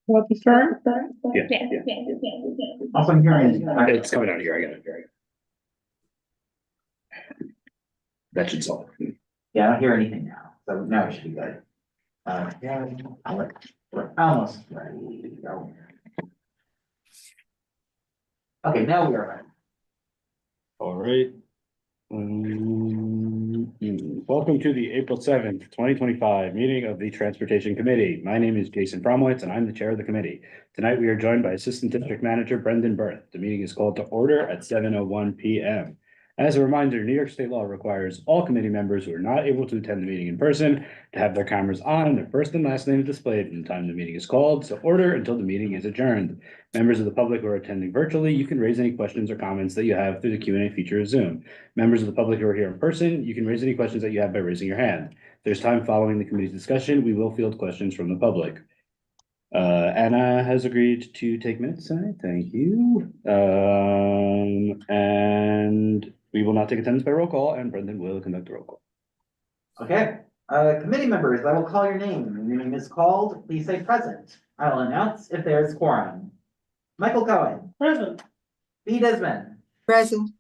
Want to start? Yeah. I'm hearing. It's coming out here. I got it. That should solve it. Yeah, I don't hear anything now, so now it should be good. Yeah, we're almost ready to go. Okay, now we are ready. All right. Welcome to the April 7th, 2025 meeting of the Transportation Committee. My name is Jason Fromowitz and I'm the chair of the committee. Tonight, we are joined by Assistant District Manager Brendan Berth. The meeting is called to order at 7:01 p.m. As a reminder, New York State law requires all committee members who are not able to attend the meeting in person to have their cameras on and their first and last names displayed from the time the meeting is called to order until the meeting is adjourned. Members of the public who are attending virtually, you can raise any questions or comments that you have through the Q&A feature of Zoom. Members of the public who are here in person, you can raise any questions that you have by raising your hand. If there's time following the committee's discussion, we will field questions from the public. Anna has agreed to take minutes tonight. Thank you. And we will not take attendance by roll call, and Brendan will conduct the roll call. Okay, committee members, I will call your name. When your name is called, please say present. I will announce if there is quorum. Michael Cohen. Present. B. Desmond. Present.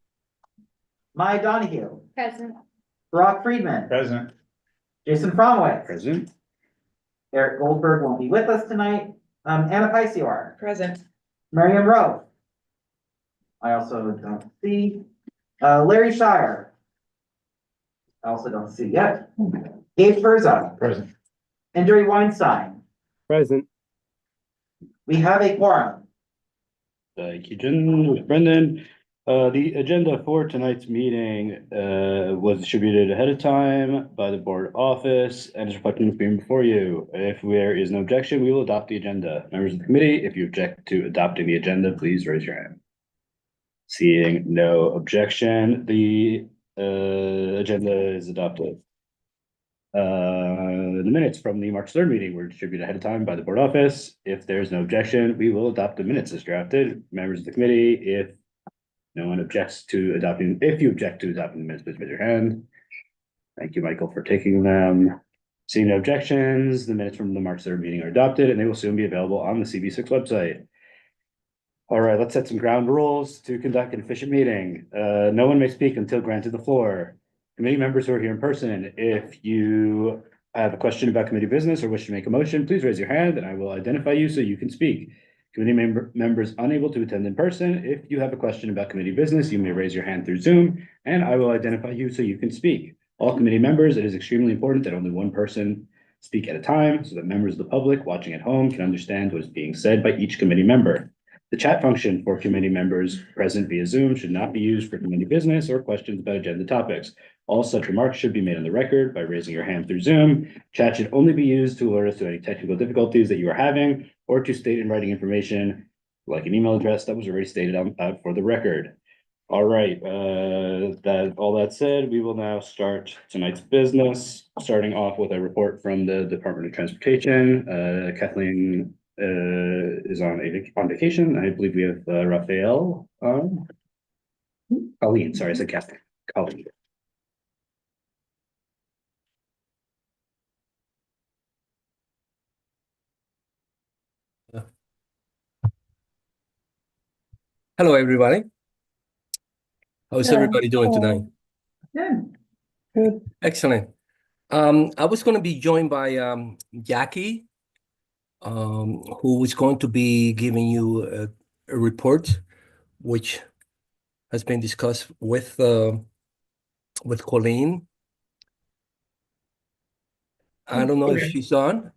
Maya Donahue. Present. Brock Friedman. Present. Jason Fromowitz. Present. Eric Goldberg won't be with us tonight. Anna Paisior. Present. Miriam Rowe. I also don't see. Larry Shire. I also don't see yet. Gabe Furza. Present. And Jerry Weinstein. Present. We have a quorum. Thank you, Brendan. The agenda for tonight's meeting was distributed ahead of time by the board office and is reflected on the screen before you. If there is no objection, we will adopt the agenda. Members of the committee, if you object to adopting the agenda, please raise your hand. Seeing no objection, the agenda is adopted. The minutes from the March 3rd meeting were distributed ahead of time by the board office. If there's no objection, we will adopt the minutes as drafted. Members of the committee, if no one objects to adopting, if you object to adopting the minutes, please raise your hand. Thank you, Michael, for taking them. Seeing no objections, the minutes from the March 3rd meeting are adopted and they will soon be available on the CB6 website. All right, let's set some ground rules to conduct an efficient meeting. No one may speak until granted the floor. Committee members who are here in person, if you have a question about committee business or wish to make a motion, please raise your hand and I will identify you so you can speak. Committee members unable to attend in person, if you have a question about committee business, you may raise your hand through Zoom and I will identify you so you can speak. All committee members, it is extremely important that only one person speak at a time so that members of the public watching at home can understand what is being said by each committee member. The chat function for committee members present via Zoom should not be used for committee business or questions about agenda topics. All such remarks should be made on the record by raising your hand through Zoom. Chat should only be used to alert us to any technical difficulties that you are having or to state in writing information like an email address that was already stated on for the record. All right, all that said, we will now start tonight's business, starting off with a report from the Department of Transportation. Kathleen is on vacation. I believe we have Raphael on. Colleen, sorry, I said Kathleen. Colleen. Hello, everybody. How's everybody doing tonight? Good. Good. Excellent. I was going to be joined by Jackie, who is going to be giving you a report, which has been discussed with Colleen. I don't know if she's on.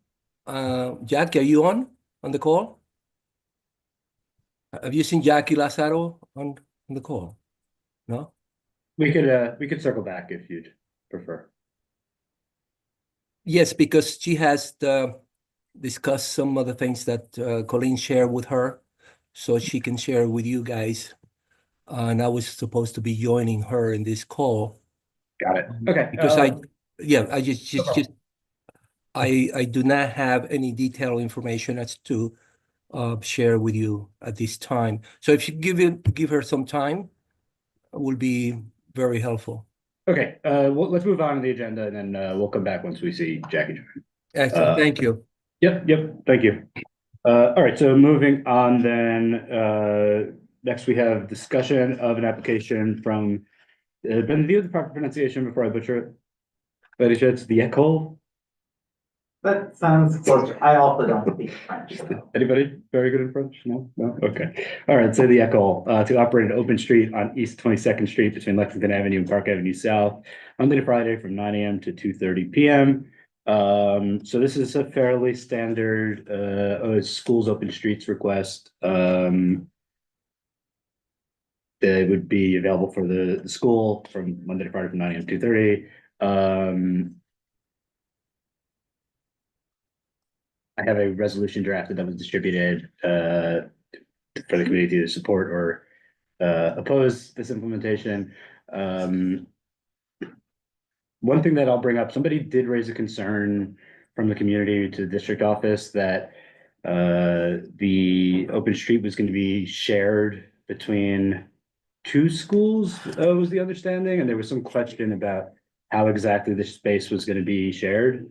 Jackie, are you on the call? Have you seen Jackie Lazaro on the call? No? We could circle back if you'd prefer. Yes, because she has discussed some of the things that Colleen shared with her, so she can share with you guys. And I was supposed to be joining her in this call. Got it. Okay. Because I do not have any detailed information as to share with you at this time. So if you give her some time, it will be very helpful. Okay, let's move on to the agenda and then we'll come back once we see Jackie join. Excellent. Thank you. Yep, thank you. All right, so moving on then, next we have discussion of an application from, Ben, do you have the proper pronunciation before I butcher it? But it's the Ecole. That sounds close. I also don't speak French, so. Anybody very good in French? No, no, okay. All right, so the Ecole, to operate an open street on East 22nd Street between Lexington Avenue and Park Avenue South, Monday to Friday from 9 AM to 2:30 PM. So this is a fairly standard, schools open streets request. They would be available for the school from Monday to Friday from 9 AM to 2:30. I have a resolution drafted that was distributed for the committee to either support or oppose this implementation. One thing that I'll bring up, somebody did raise a concern from the community to the district office that the open street was going to be shared between two schools, was the understanding, and there was some question about how exactly the space was going to be shared.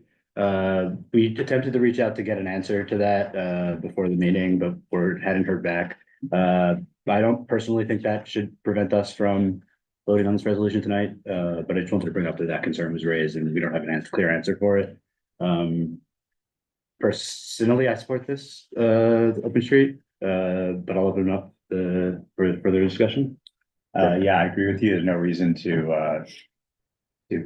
We attempted to reach out to get an answer to that before the meeting, but we hadn't heard back. I don't personally think that should prevent us from voting on this resolution tonight, but I just wanted to bring up that concern was raised and we don't have an clear answer for it. Personally, I support this open street, but I'll open it up for further discussion. Yeah, I agree with you. There's no reason to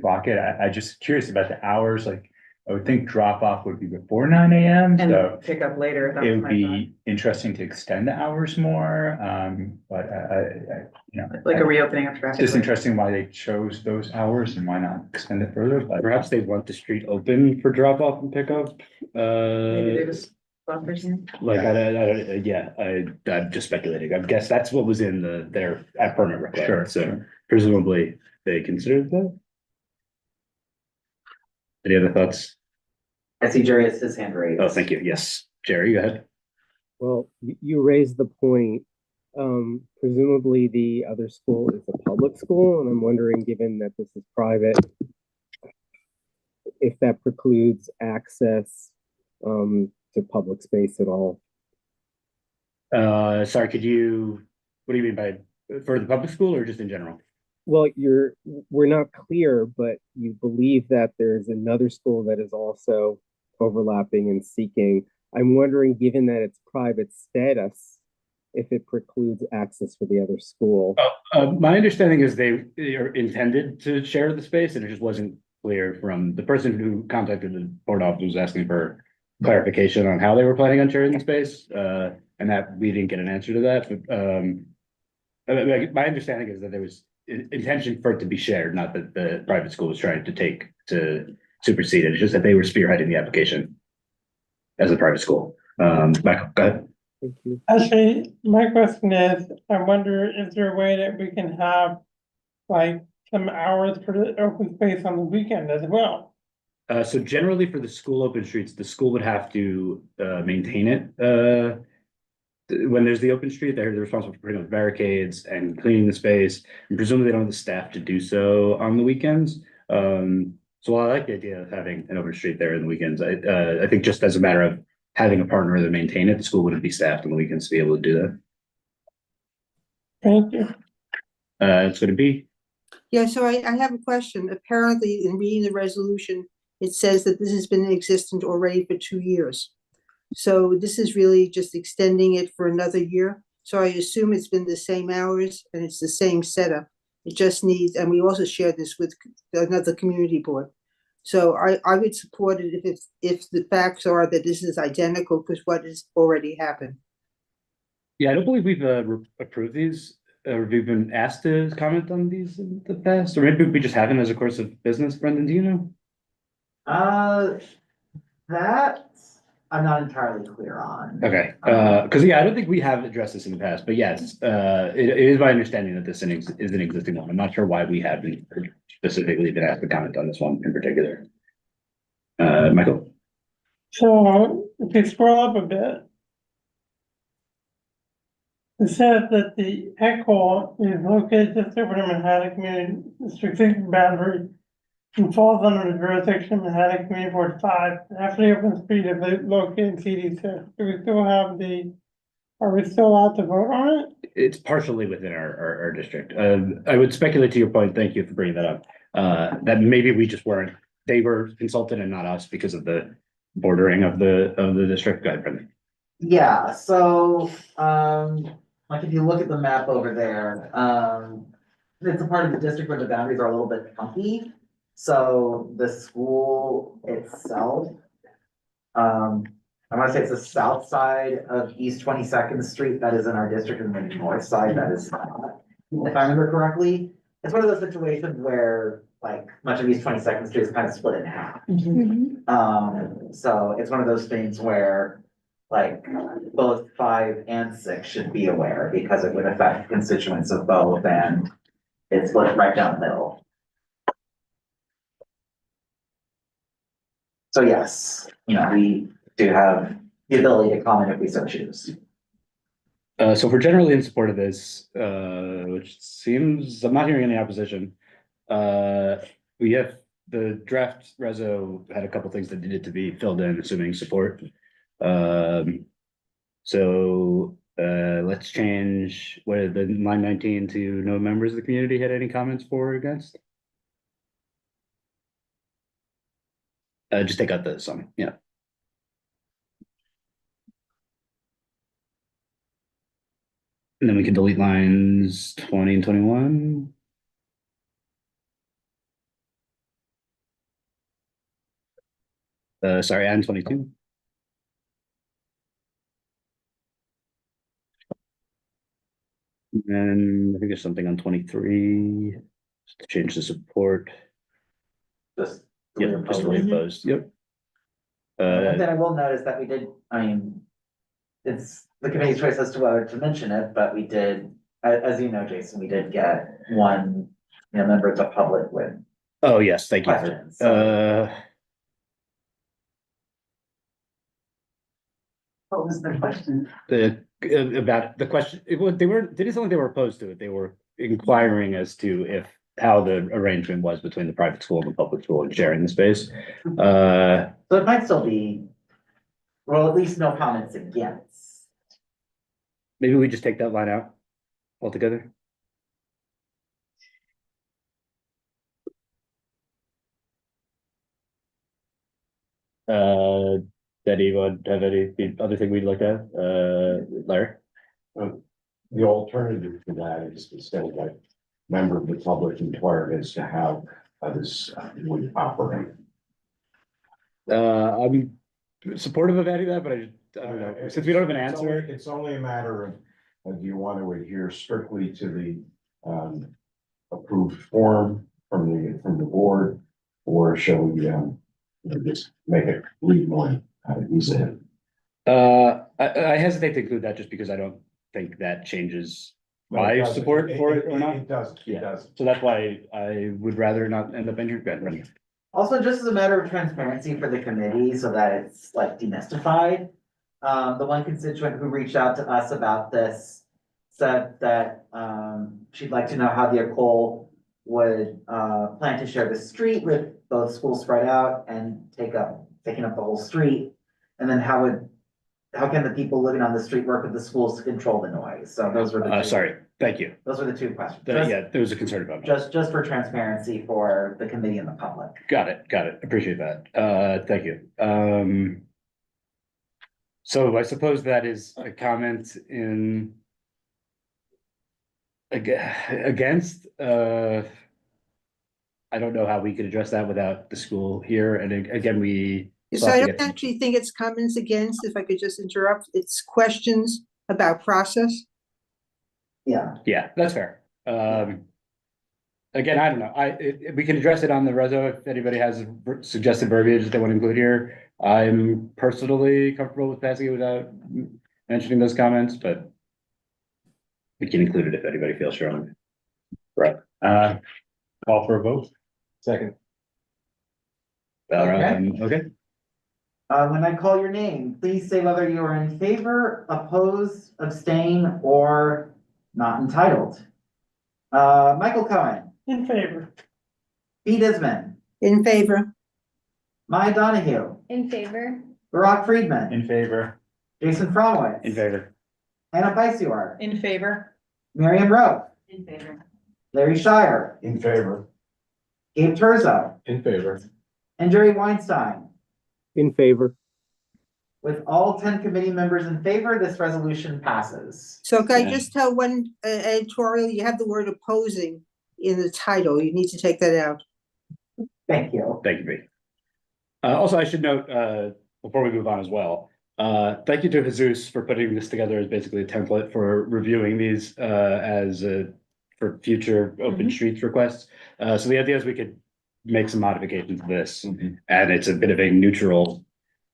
block it. I just curious about the hours, like, I would think drop off would be before 9 AM, so And pick up later. That it was would my be interesting to extend the hours more, but you know. thought. Like a reopening of It's traffic. just interesting why they chose those hours and why not extend it further, but. Perhaps they want the street open for drop off and pickup. Maybe they just buffers in. Like, I'm just speculating. I guess that's what was in their permit Sure, requirement, so sure. presumably they considered that. Any other thoughts? I see Jerry has his hand raised. Oh, thank you. Yes, Jerry, go ahead. Well, you raised the point. Presumably the other school is a public school, and I'm wondering, given that this is private, if that precludes access to public space at all. Sorry, what do you mean by, for the public school or just in general? Well, we're not clear, but you believe that there's another school that is also overlapping and seeking. I'm wondering, given that it's private status, if it precludes access for the other school. My understanding is they are intended to share the space and it just wasn't clear from the person who contacted the board office was asking for clarification on how they were planning on sharing the space, and that we didn't get an answer to that, but my understanding is that there was intention for it to be shared, not that the private school was trying to supersede it. It's just that they were spearheading the application as a private school. Michael, go ahead. Thank you. Actually, my question is, I wonder, is there a way that we can have like some hours for the open space on the weekend as well? So generally for the school open streets, the school would have to maintain it. When there's the open street, they're responsible for putting up barricades and cleaning the space, and presumably they don't have the staff to do so on the weekends. So I like the idea of having an open street there in the weekends. I think just as a matter of having a partner to maintain it, the school wouldn't be staffed on the weekends to be able to do that. Thank you. It's going to be. Yeah, so I have a question. Apparently, in reading the resolution, it says that this has been in existence already for 2 years. So this is really just extending it for another year. So I assume it's been the same hours and it's the same setup. It just needs, and we also shared this with another community board. So I would support it if the facts are that this is identical because what has already happened. Yeah, I don't believe we've approved these, or we've been asked to comment on these in the past, or maybe we just haven't as a course of business. Brendan, do you know? That I'm not entirely clear on. Okay, because yeah, I don't think we have addressed this in the past, but yes, it is my understanding that this is an existing one. I'm not sure why we haven't specifically been asked to comment on this one in particular. Michael? So if you scroll up a bit, it says that the Ecole is located just over the Manhattan Community District boundary and falls under the jurisdiction of the Manhattan Community Board 5, Ashley Open Street is located in CD 6. Do we still have are we still allowed to vote on it? It's partially within our district. I would speculate to your point, thank you for bringing that up. That maybe we just weren't, they were consulted and not us because of the bordering of the district. Go ahead, Brendan. Yeah, so, like if you look at the map over there, it's a part of the district where the boundaries are a little bit funky. So the school itself, I want to say it's the south side of East 22nd Street that is in our district, and the north side that is not, if I remember correctly. It's one of those situations where like much of East 22nd Street is kind of split in half. So it's one of those things where like both 5 and 6 should be aware because it would affect constituents of both and it's split right down the middle. So yes, we do have the ability to comment if we so choose. So if we're generally in support of this, which seems, I'm not hearing any opposition. We have the draft reso had a couple things that needed to be filled in, assuming support. So let's change where the line 19 to no members of the community had any comments for or against. Just take out the sum, yeah. And then we can delete lines 20 and 21. Sorry, and 22. And I think there's something on 23, just to change the support. Just. Yeah, just delete opposed, yep. One thing I will note is that we did, it's the committee's choice as to whether to mention it, but we did, as you know, Jason, we did get one, member of the public with Oh, yes, thank you. questions. What was the question? About the question, they didn't sound like they were opposed to it. They were inquiring as to how the arrangement was between the private school and the public school and sharing the space. So it might still be, well, at least no comments against. Maybe we just take that line out altogether. Did anyone have any other thing we'd look at? Larry? The alternative to that is instead of like member of the public inquired as to how this would operate. I'm supportive of adding that, but I don't know, since we don't have an answer. It's only a matter of, do you want to adhere strictly to the approved form from the board, or shall we just make it read more easily? I hesitate to include that just because I don't think that changes my support for it or not. It doesn't, Yeah. it doesn't. So that's why I would rather not end up in your bed. Also, just as a matter of transparency for the committee, so that it's like demystified. The one constituent who reached out to us about this said that, she'd like to know how the Ecole would, plan to share the street with both schools spread out and taking up the whole street. And then how can the people living on the street work with the schools to control the noise? So those were the two. Sorry, thank you. Those were the two questions. Yeah, there was a concern about that. Just for transparency for the committee and the public. Got it. Appreciate that. Thank you. So I suppose that is a comment in against, I don't know how we could address that without the school here. And again, we. So I don't actually think it's comments against, if I could just interrupt, it's questions about process. Yeah. Yeah, that's fair. Again, I don't know. We can address it on the reso if anybody has suggested verbiage they want to include here. I'm personally comfortable with passing it without mentioning those comments, but we can include it if anybody feels strongly. Right. Call for a vote. Second. Okay. When I call your name, please say whether you are in favor, oppose, abstain, or not entitled. Michael Cohen, In favor. B. Disman, In favor? Maya Donahue, In favor? Barack Friedman, In favor? Jason Fromowitz. In favor. Hannah Piceur, In favor? Miriam Rowe, In favor. Larry Shire, In favor. Gabe Terzo, In favor. and Jerry Weinstein. In favor. With all 10 committee members in favor, this resolution passes. So can I Yeah. just tell one editorial, you have the word opposing in the title, you need to take that out. Thank you. Thank you, B. Also, I should note, before we move on as well, thank you to Jesus for putting this together as basically a template for reviewing these, for future open streets requests. So the idea is we could make some modifications to this, and it's a bit of a neutral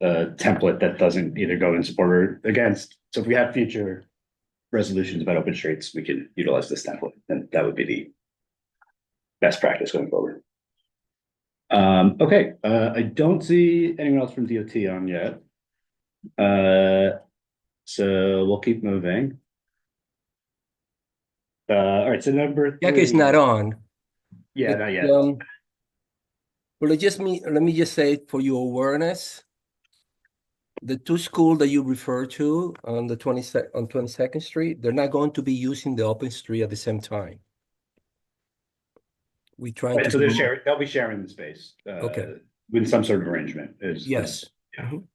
template that doesn't either go in support or against. So if we have future resolutions about open streets, we can utilize this template, and that would be the best practice going forward. Okay, I don't see anyone else from DOT on yet. So we'll keep moving. All right, so number three. Jackie's not on. Yeah, But, not yet. Well, let me just say for your awareness, the two schools that you refer to on the 22nd Street, they're not going to be using the open street at the same time. We trying Right, to so do- they'll be sharing the space. Okay. With some sort of arrangement Yes. yeah. Mhm.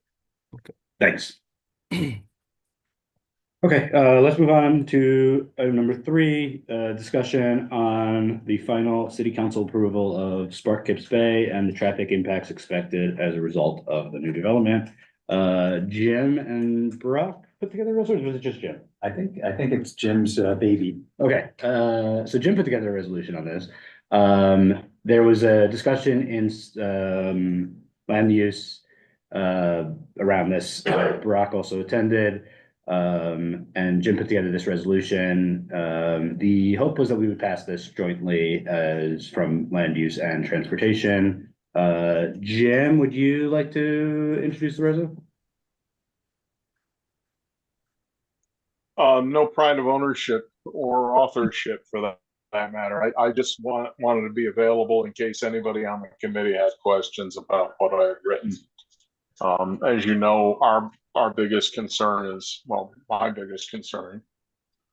Thanks. Okay, let's move on to item number 3, discussion on the final city council approval of Spark Kips Bay and the traffic impacts expected as a result of the new development. Jim and Brock put together a resolution, or was it just Jim? I think it's Jim's baby. Okay, so Jim put together a resolution on this. There was a discussion in land use around this. Barack also attended, and Jim put together this resolution. The hope was that we would pass this jointly as from land use and transportation. Jim, would you like to introduce the resolution? No pride of ownership or authorship for that matter. I just wanted to be available in case anybody on the committee had questions about what I had written. As you know, our biggest concern is, well, my biggest concern,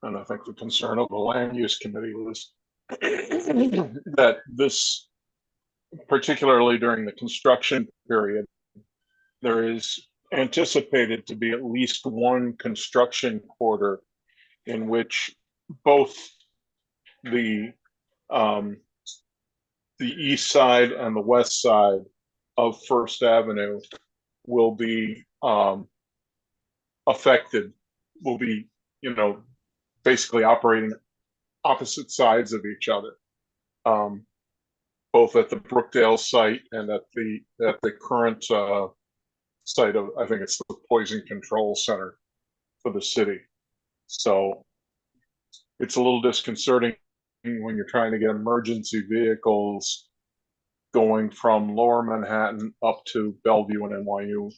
and I think the concern of the land use committee was that this, particularly during the construction period, there is anticipated to be at least one construction quarter in which both the east side and the west side of First Avenue will be affected, will be, basically operating opposite sides of each other, both at the Brookdale site and at the current site of, I think it's the Poison Control Center for the city. So it's a little disconcerting when you're trying to get emergency vehicles going from lower Manhattan up to Bellevue and NYU.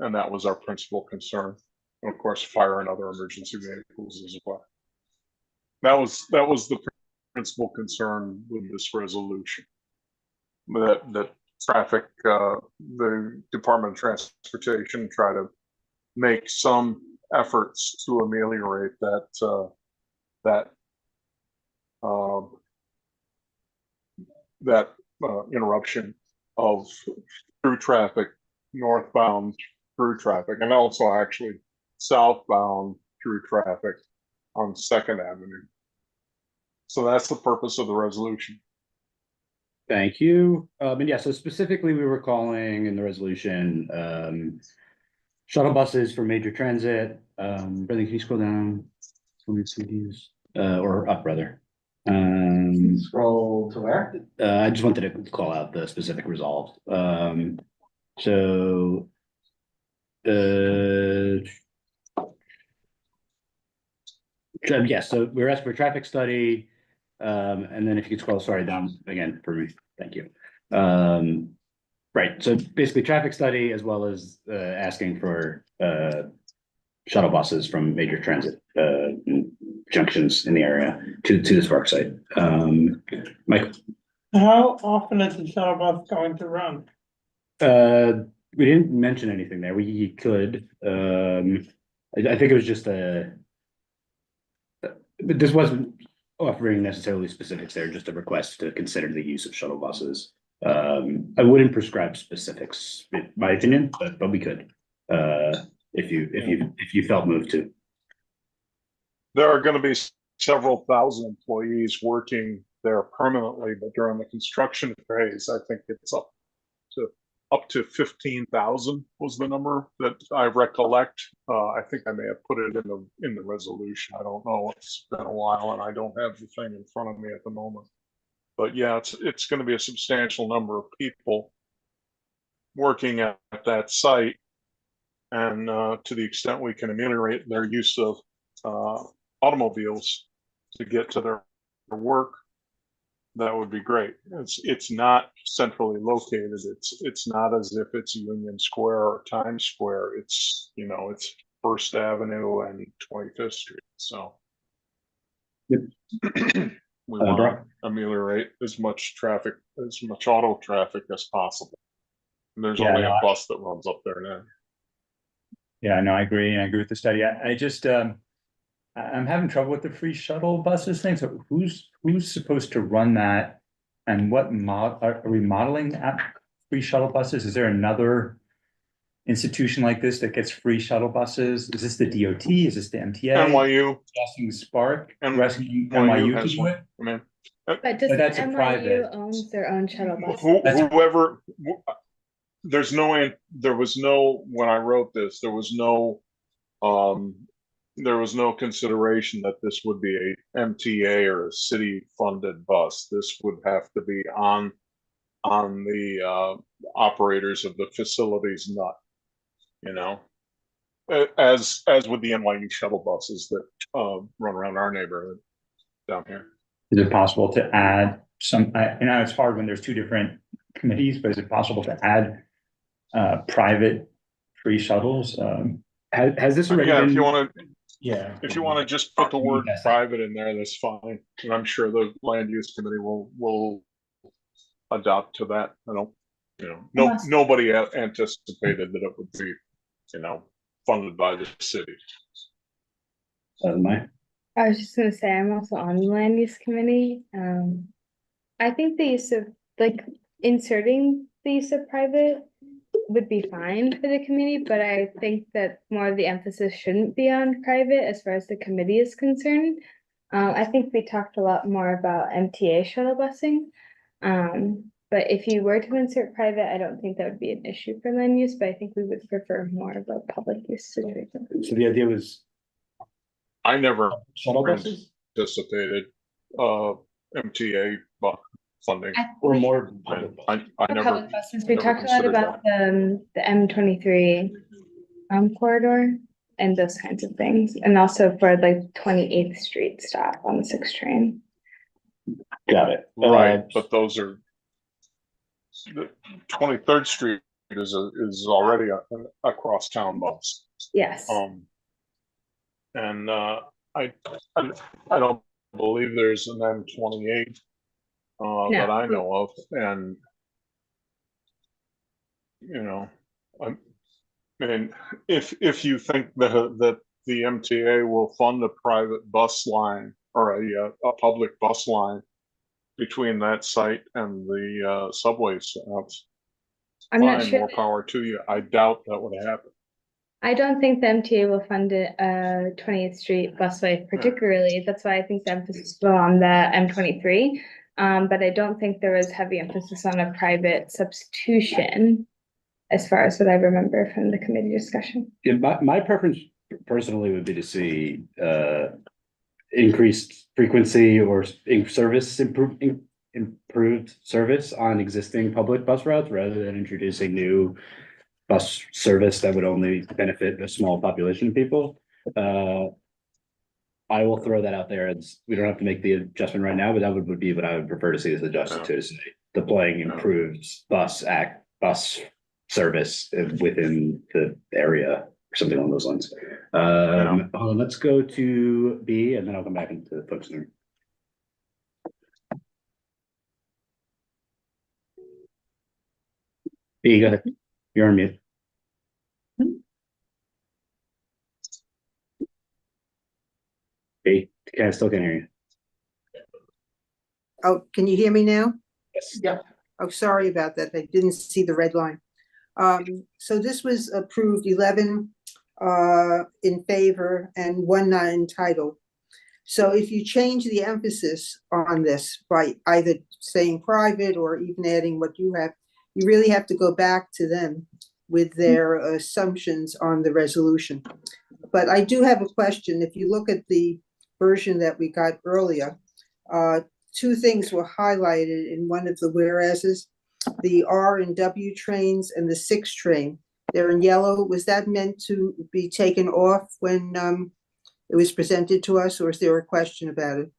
And that was our principal concern. And of course, fire and other emergency vehicles as well. That was the principal concern with this resolution. That traffic, the Department of Transportation try to make some efforts to ameliorate that interruption of through traffic, northbound through traffic, and also actually southbound through traffic on 2nd Avenue. So that's the purpose of the resolution. Thank you. And yeah, so specifically, we were calling in the resolution shuttle buses for major transit. Brendan, can you scroll down? Or up, rather. Scroll to where? I just wanted to call out the specific resolve. So yes, so we're asking for a traffic study. And then if you could scroll, sorry, down again for me. Thank you. Right, so basically traffic study as well as asking for shuttle buses from major transit junctions in the area to the Spark site. Mike? How often is the shuttle bus going to run? We didn't mention anything there. We could, I think it was just but this wasn't offering necessarily specifics there, just a request to consider the use of shuttle buses. I wouldn't prescribe specifics, in my opinion, but we could, if you felt moved to. There are gonna be several thousand employees working there permanently, but during the construction phase, I think it's up to 15,000 was the number that I recollect. I think I may have put it in the resolution. I don't know. It's been a while and I don't have the thing in front of me at the moment. But yeah, it's going to be a substantial number of people working at that site. And to the extent we can ameliorate their use of automobiles to get to their work, that would be great. It's not centrally located. It's not as if it's Union Square or Times Square. It's, you know, it's First Avenue and 25th Street. So Yep. We want to ameliorate as much traffic, as much auto traffic as possible. And there's only a bus that runs up there now. Yeah, no, I agree. And I agree with the study. I just, I'm having trouble with the free shuttle buses thing. So who's supposed to run that? And what are we modeling at free shuttle buses? Is there another institution like this that gets free shuttle buses? Is this the DOT? Is this the MTA? NYU. Asking Spark, And asking NYU NYU to has do one. it? I mean, But But just that's a NYU private. owns their own shuttle bus. whoever, there's no, there was no, when I wrote this, there was no consideration that this would be a MTA or a city funded bus. This would have to be on the operators of the facilities nut, you know, as with the NYU shuttle buses that run around our neighborhood down here. Is it possible to add some, I know it's hard when there's two different committees, but is it possible to add private free shuttles? Has this already Yeah, been? if you want to, Yeah. if you want to just put the word private in there, that's fine. And I'm sure the land use committee will adopt to that. I don't, you know, nobody anticipated that it would be, you know, funded by the city. I was just gonna say, I'm also on the land use committee. I think the use of, like, inserting the use of private would be fine for the committee, but I think that more of the emphasis shouldn't be on private as far as the committee is concerned. I think we talked a lot more about MTA shuttle busing. But if you were to insert private, I don't think that would be an issue for land use, but I think we would prefer more of a public use situation. So the idea was I never shuttle buses anticipated MTA funding. or more public buses? I never. Public buses, we never talked a lot considered about the M23 corridor and those kinds of things, and also for like 28th Street stop on the 6 train. Got it. Right, but those are, the 23rd Street is already a crosstown bus. Yes. And I don't believe there's an M28 that I know of, and you know, I mean, if you think that the MTA will fund a private bus line or a public bus line between that site and the subway stops, I'm not fine, sure. more power to you. I doubt that would happen. I don't think the MTA will fund a 20th Street busway particularly. That's why I think the emphasis was on the M23. But I don't think there was heavy emphasis on a private substitution as far as what I remember from the committee discussion. Yeah, my preference personally would be to see increased frequency or improved service on existing public bus routes rather than introducing new bus service that would only benefit a small population of people. I will throw that out there. We don't have to make the adjustment right now, but that would be what I would prefer to see as adjusted to say deploying improved bus service within the area or something along those lines. Hold on, let's go to B and then I'll come back into the folks in the room. B, go ahead. You're on mute. B, I still can't hear you. Oh, can you hear me now? Yes. Yeah. Oh, sorry about that. I didn't see the red line. So this was approved 11 in favor and 1 not entitled. So if you change the emphasis on this by either saying private or even adding what you have, you really have to go back to them with their assumptions on the resolution. But I do have a question. If you look at the version that we got earlier, 2 things were highlighted in one of the whereases, the R and W trains and the 6 train. They're in yellow. Was that meant to be taken off when it was presented to us, or is there a question about it?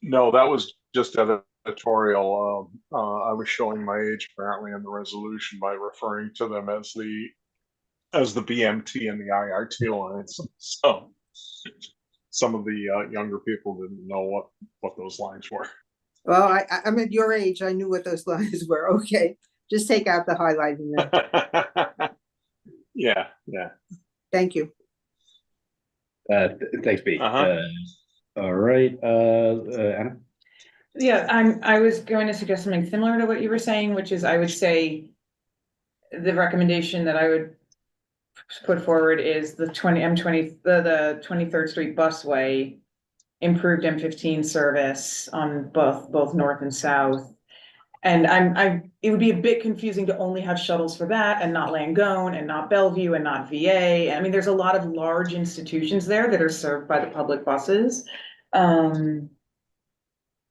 No, that was just editorial. I was showing my age apparently in the resolution by referring to them as the BMT and the IRT lines. So some of the younger people didn't know what those lines were. Well, I'm at your age. I knew what those lines were. Okay, just take out the highlighting then. Yeah. Thank you. Thanks, B. Uh-huh. All right, Anna? Yeah, I was going to suggest something similar to what you were saying, which is I would say the recommendation that I would put forward is the 23rd Street busway, improved M15 service on both north and south. And it would be a bit confusing to only have shuttles for that and not Langone and not Bellevue and not VA. I mean, there's a lot of large institutions there that are served by the public buses. And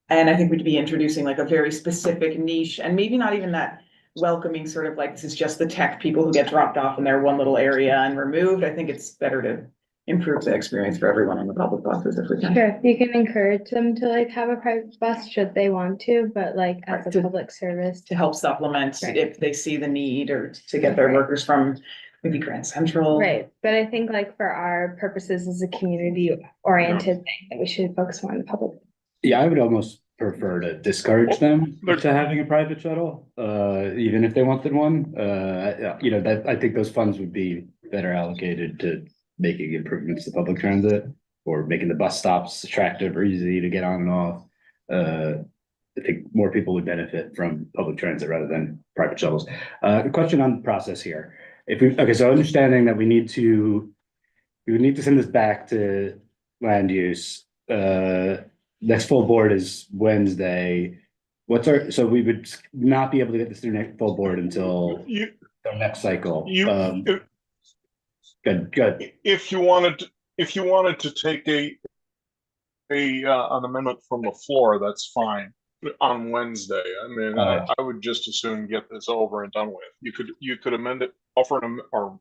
I think we'd be introducing like a very specific niche and maybe not even that welcoming sort of like, this is just the tech people who get dropped off in their one little area and removed. I think it's better to improve the experience for everyone on the public buses if we can. Sure, you can encourage them to like have a private bus should they want to, but like as Right. a public service. To help supplement Right. if they see the need or to get their Right. workers from maybe Grand Central. Right, but I think like for our purposes as a community oriented thing, that we should focus more on the public. Yeah, I would almost prefer to discourage them to having a private shuttle, even if they wanted one. That I think those funds would be better allocated to making improvements to public transit or making the bus stops attractive or easy to get on and off. I think more people would benefit from public transit rather than private shuttles. A question on process here. So understanding that we would need to send this back to land use. Next full board is Wednesday. So we would not be able to get this through next full board until You, the next cycle. you, Good. if you wanted to take an amendment from the floor, that's fine on Wednesday. I mean, I would just as soon get this over and done with. You could amend it, offer an or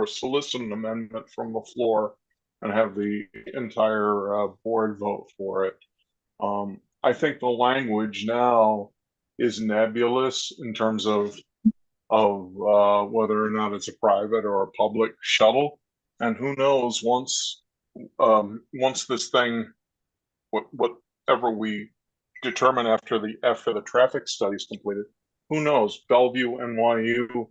solicit an amendment from the floor and have the entire board vote for it. I think the language now is nebulous in terms of whether or not it's a private or a public shuttle, and who knows once this thing, whatever we determine after the traffic study is completed, who knows, Bellevue, NYU,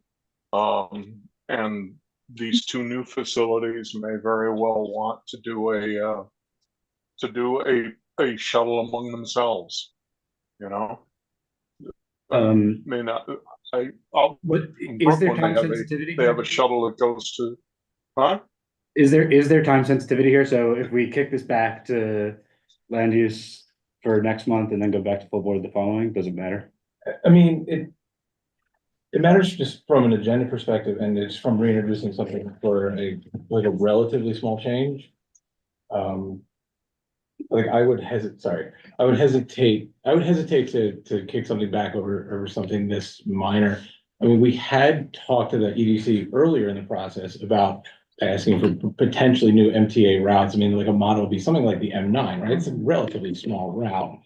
and these 2 new facilities may very well want to do a shuttle among themselves, may not. What is there time sensitivity? They have a shuttle that goes to, huh? Is there time sensitivity here? So if we kick this back to land use for next month and then go back to full board the following, does it matter? I mean, it matters just from an agenda perspective, and it's from reintroducing something for a relatively small change. I would hesitate to kick something back over something this minor. I mean, we had talked to the EDC earlier in the process about asking for potentially new MTA routes. I mean, like a model would be something like the M9, right? It's a relatively small route.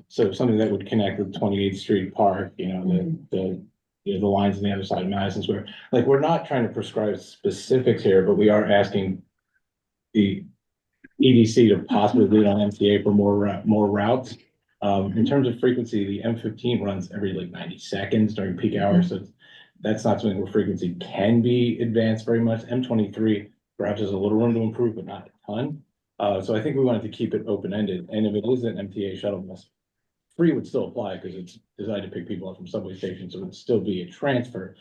So something that would connect with 28th Street Park, the lines on the other side of Madison Square. Like, we're not trying to prescribe specifics here, but we are asking the EDC to possibly lead on MTA for more routes. In terms of frequency, the M15 runs every like 90 seconds during peak hours, so that's not something where frequency can be advanced very much. M23 perhaps has a little room to improve, but not a ton. So I think we wanted to keep it open-ended, and if it is an MTA shuttle bus, free would still apply because it's designed to pick people up from subway stations, so it would still be a transfer.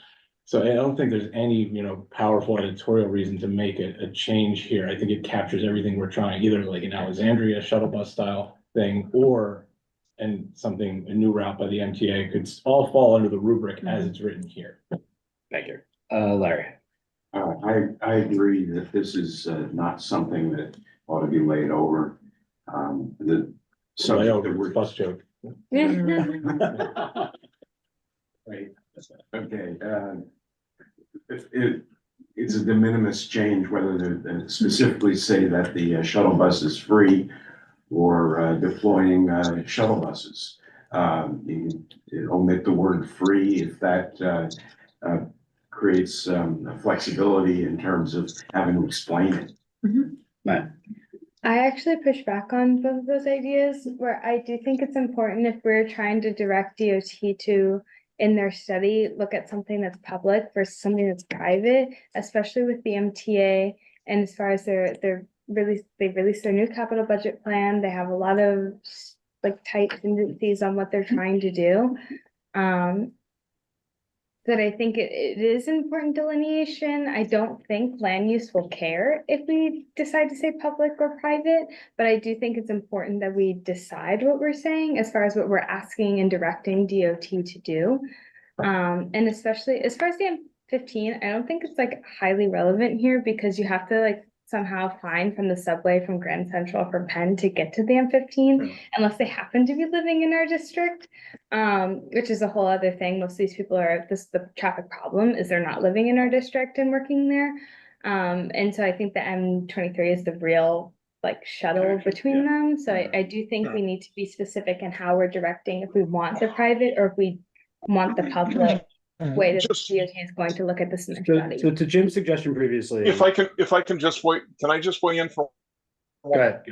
So I don't think there's any, powerful editorial reason to make a change here. I think it captures everything we're trying, either like an Alexandria shuttle bus style thing or a new route by the MTA could all fall under the rubric as it's written here. Thank you. Larry. I agree that this is not something that ought to be laid over. The subject that we're Bus joke. Right, okay, it's a de minimis change, whether they specifically say that the shuttle bus is free or deploying shuttle buses. You can omit the word free if that creates flexibility in terms of having to explain it. Matt. I actually push back on both of those ideas, where I do think it's important if we're trying to direct DOT to, in their study, look at something that's public versus something that's private, especially with the MTA. And as far as they released their new capital budget plan, they have a lot of like tight tendencies on what they're trying to do. That I think it is important delineation. I don't think land use will care if we decide to say public or private, but I do think it's important that we decide what we're saying as far as what we're asking and directing DOT to do. And especially as far as the M15, I don't think it's like highly relevant here because you have to like somehow find from the subway from Grand Central from Penn to get to the M15, unless they happen to be living in our district, which is a whole other thing. Most of these people the traffic problem is they're not living in our district and working there. And so I think the M23 is the real like shuttle between them. So I do think we need to be specific in how we're directing if we want the private or if we want the public way that Just- DOT is going to look at this in the study. So to Jim's suggestion previously. If I can just wait, can I just weigh in for Go ahead.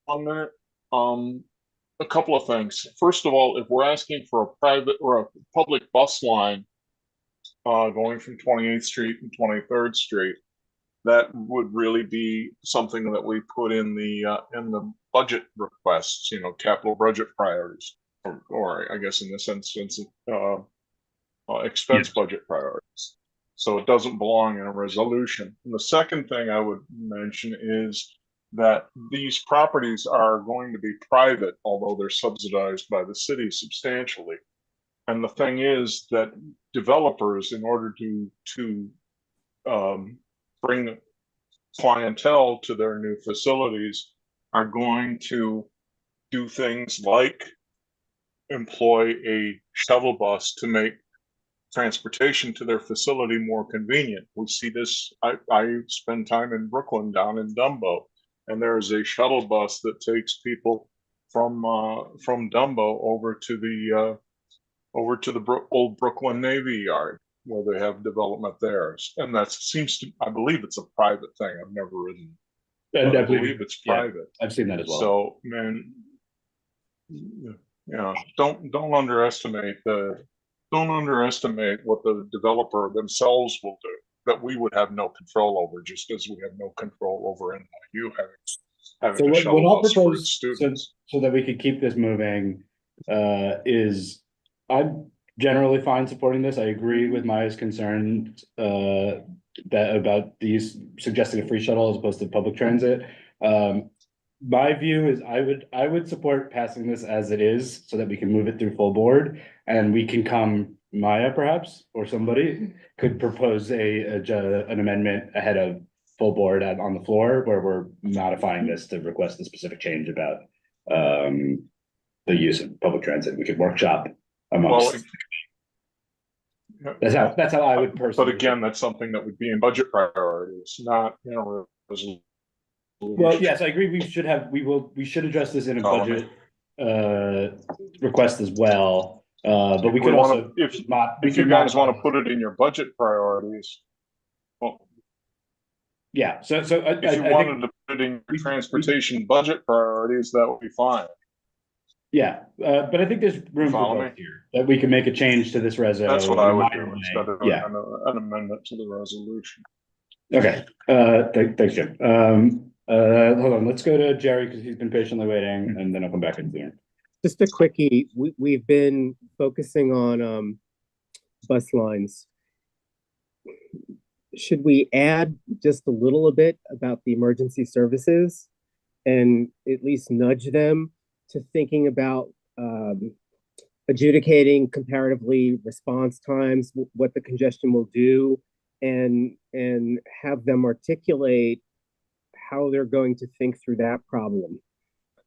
1 minute? A couple of things. First of all, if we're asking for a private or a public bus line going from 28th Street and 23rd Street, that would really be something that we put in the budget requests, capital budget priorities, or I guess in this instance, expense budget priorities. So it doesn't belong in a resolution. And the second thing I would mention is that these properties are going to be private, although they're subsidized by the city substantially. And the thing is that developers, in order to bring clientele to their new facilities, are going to do things like employ a shuttle bus to make transportation to their facility more convenient. We see this. I spend time in Brooklyn, down in Dumbo, and there is a shuttle bus that takes people from Dumbo over to the old Brooklyn Navy Yard, where they have development there. And that seems to, I believe it's a private thing. I've never ridden. I believe it's private. I've seen that as well. So, man, don't underestimate what the developer themselves will do, that we would have no control over, just as we have no control over NYU having So a what shuttle I'll bus for propose, its students. so that we could keep this moving, is I'm generally fine supporting this. I agree with Maya's concern, that about these suggesting a free shuttle as opposed to public transit. My view is I would support passing this as it is so that we can move it through full board, and we can Maya perhaps, or somebody could propose an amendment ahead of full board on the floor where we're modifying this to request a specific change about the use of public transit. We could workshop amongst. That's how I would personally. But again, that's something that would be in budget priorities, not, resolution. Well, yes, I agree. We should address this in a budget request as well. But we could also, if you guys want to put it in your budget priorities, well, yeah. So if you wanted to put it in your transportation budget priorities, that would be fine. Yeah, but I think there's room for Follow both me? here, that we can make a change to this reso. That's what in a I would minor do way. instead of Yeah, an amendment to the resolution. okay, thanks, Jim. Hold on, let's go to Jerry, because he's been patiently waiting, and then I'll come back in there. Just a quickie, we've been focusing on bus lines. Should we add just a little bit about the emergency services and at least nudge them to thinking about adjudicating comparatively response times, what the congestion will do, and have them articulate how they're going to think through that problem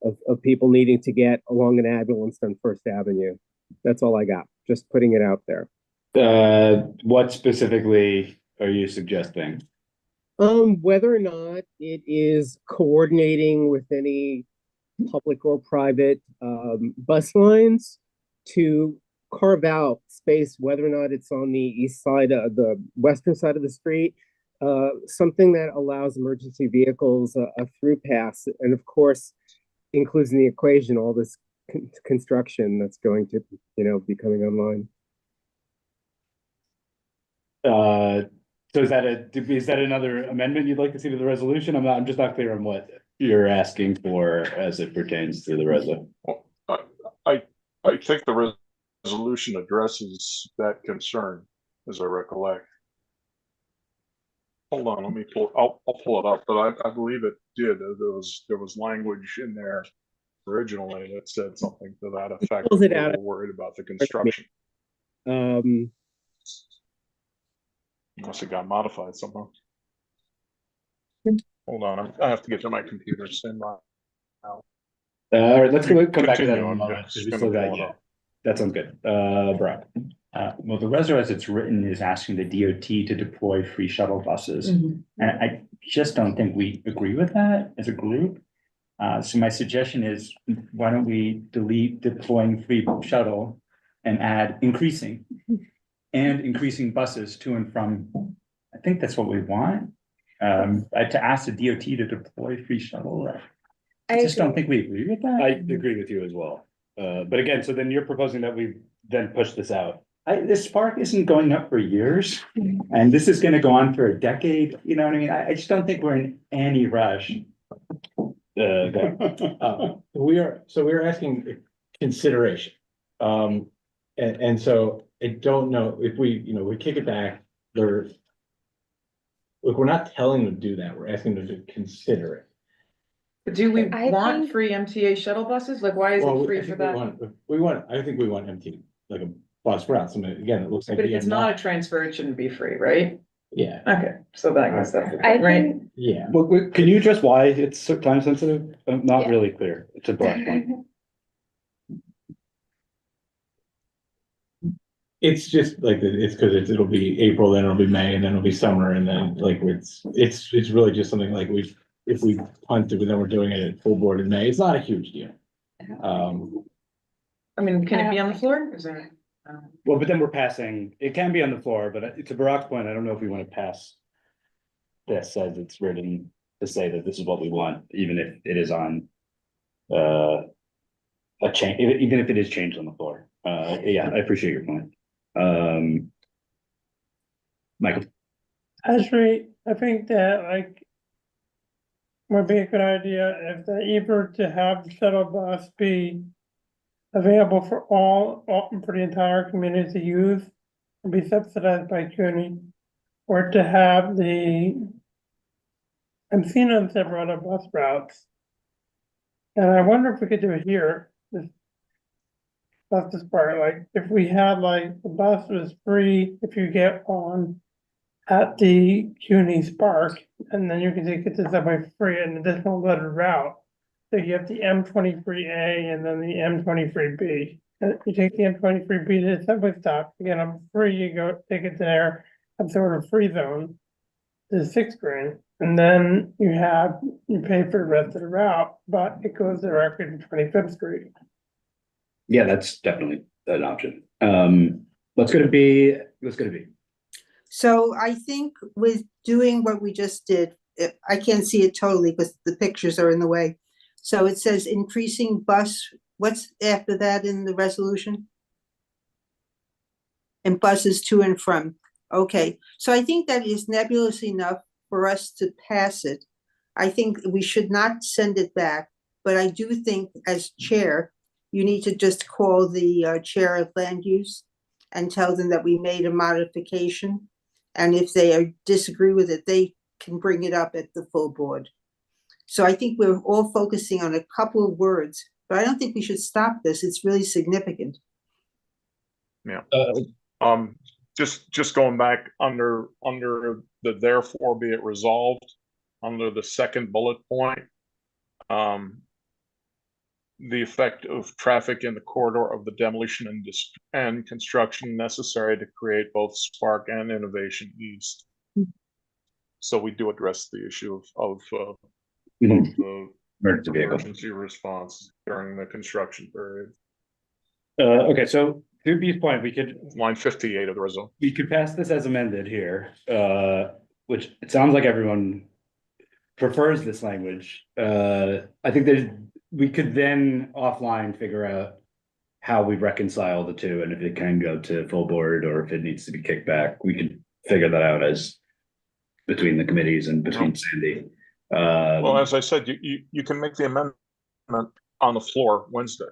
of people needing to get along an ambulance on First Avenue. That's all I got. Just putting it out there. What specifically are you suggesting? Whether or not it is coordinating with any public or private bus lines to carve out space, whether or not it's on the east side of the western side of the street, something that allows emergency vehicles a through pass, and of course includes in the equation all this construction that's going to, be coming online. So is that another amendment you'd like to see to the resolution? I'm just not clear on what you're asking for as it pertains to the resolution. I think the resolution addresses that concern, as I recollect. Hold on, let me I'll pull it up, but I believe it did. There was language in there originally that said something to that effect. Pulls it We out. were worried about the construction. Unless it got modified somehow. Hold on, I have to get to my computer. Stand by. All right, let's come back to that in Continue, a I'm moment, just 'cause we gonna still got, pull it yeah, up. that sounds good. Brock. Well, the reso as it's written is asking the DOT to deploy free shuttle buses. And I just don't think we agree with that as a group. So my suggestion is, why don't we delete deploying free shuttle and add increasing buses to and from. I think that's what we want. To ask the DOT to deploy free shuttle. I just don't think we agree with that. I agree with you as well. But again, so then you're proposing that we then push this out. This spark isn't going up for years, and this is gonna go on for a decade, you know what I mean? I just don't think we're in any rush. We are asking consideration. And so I don't know if we kick it back, look, we're not telling them to do that. We're asking them to consider it. But do we I want think- free MTA shuttle buses? Like, why is Well, it free I for think that? I think we want empty, like a bus route. So again, it looks like. But if it's not a transfer, it shouldn't be free, right? Yeah, Okay, so that goes up, I right? think yeah. Well, can you address why it's so time sensitive? I'm not Yeah. really clear. It's a broad point. It's just like, it's because it'll be April, then it'll be May, and then it'll be summer, and then like it's really just something like if we punt it, then we're doing it at full board in May. It's not a huge deal. I mean, can it be on the floor? Is there? Well, but then we're passing, it can be on the floor, but to Barack's point, I don't know if we want to pass this as it's written to say that this is what we want, even if it is on a change, even if it is changed on the floor. Yeah, I appreciate your point. Michael. Actually, I think that would be a good idea if the either to have the shuttle bus be available for for the entire community to use and be subsidized by CUNY, or to have I'm seeing on several other bus routes. And I wonder if we could do it here, that's this part, like, if we had the bus was free if you get on at the CUNY Spark, and then you can take it to subway for free, an additional lettered route. So you have the M23A and then the M23B. And you take the M23B to the subway stop, again, I'm free, you go take it there, I'm sort of free zone to 6th grade. And then you pay for the rest of the route, but it goes directly to 25th Street. Yeah, that's definitely an option. Let's go to B. So I think with doing what we just did, I can't see it totally because the pictures are in the way. So it says increasing bus What's after that in the resolution? And buses to and from. Okay, so I think that is nebulous enough for us to pass it. I think we should not send it back, but I do think as chair, you need to just call the chair of land use and tell them that we made a modification. And if they disagree with it, they can bring it up at the full board. So I think we're all focusing on a couple of words, but I don't think we should stop this. It's really significant. Just going back under the therefore be it resolved, under the second bullet point. The effect of traffic in the corridor of the demolition and construction necessary to create both Spark and Innovation East. So we do address the issue of the Emergency vehicle. emergency response during the construction period. Okay, so to B's point, Line 58 of the resolution. we could pass this as amended here, which it sounds like everyone prefers this language. I think we could then offline figure out how we reconcile the two, and if it can go to full board or if it needs to be kicked back, we could figure that out as between the committees and between Sandy. Well, as I said, you can make the amendment on the floor Wednesday.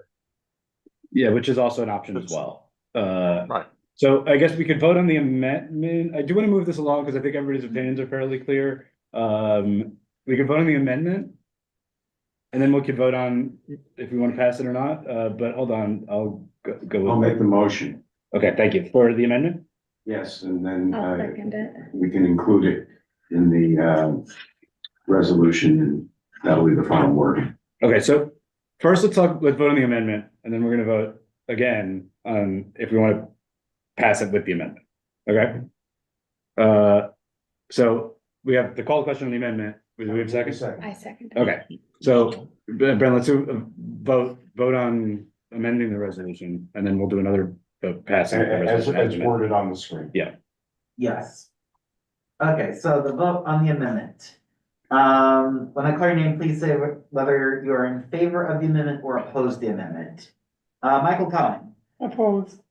Yeah, which is also an option as well. Right. So I guess we could vote on the amendment. I do want to move this along because I think everybody's opinions are fairly clear. We could vote on the amendment. And then we could vote on if we want to pass it or not, but hold on, I'll go. I'll make the motion. Okay, thank you. For the amendment? Yes, and then I'll second it. we can include it in the resolution, and that'll be the final word. Okay, so first let's vote on the amendment, and then we're gonna vote again on if we want to pass it with the amendment. Okay? So we have the call question on the amendment. Do we have a second? I second it. Okay, so Brent, let's do vote on amending the resolution, and then we'll do another passing. of the As resolution. worded on the screen. Yes. Okay, so the vote on the amendment. When I call your name, please say whether you're in favor of the amendment or oppose the amendment. Michael Cohen, Opposed.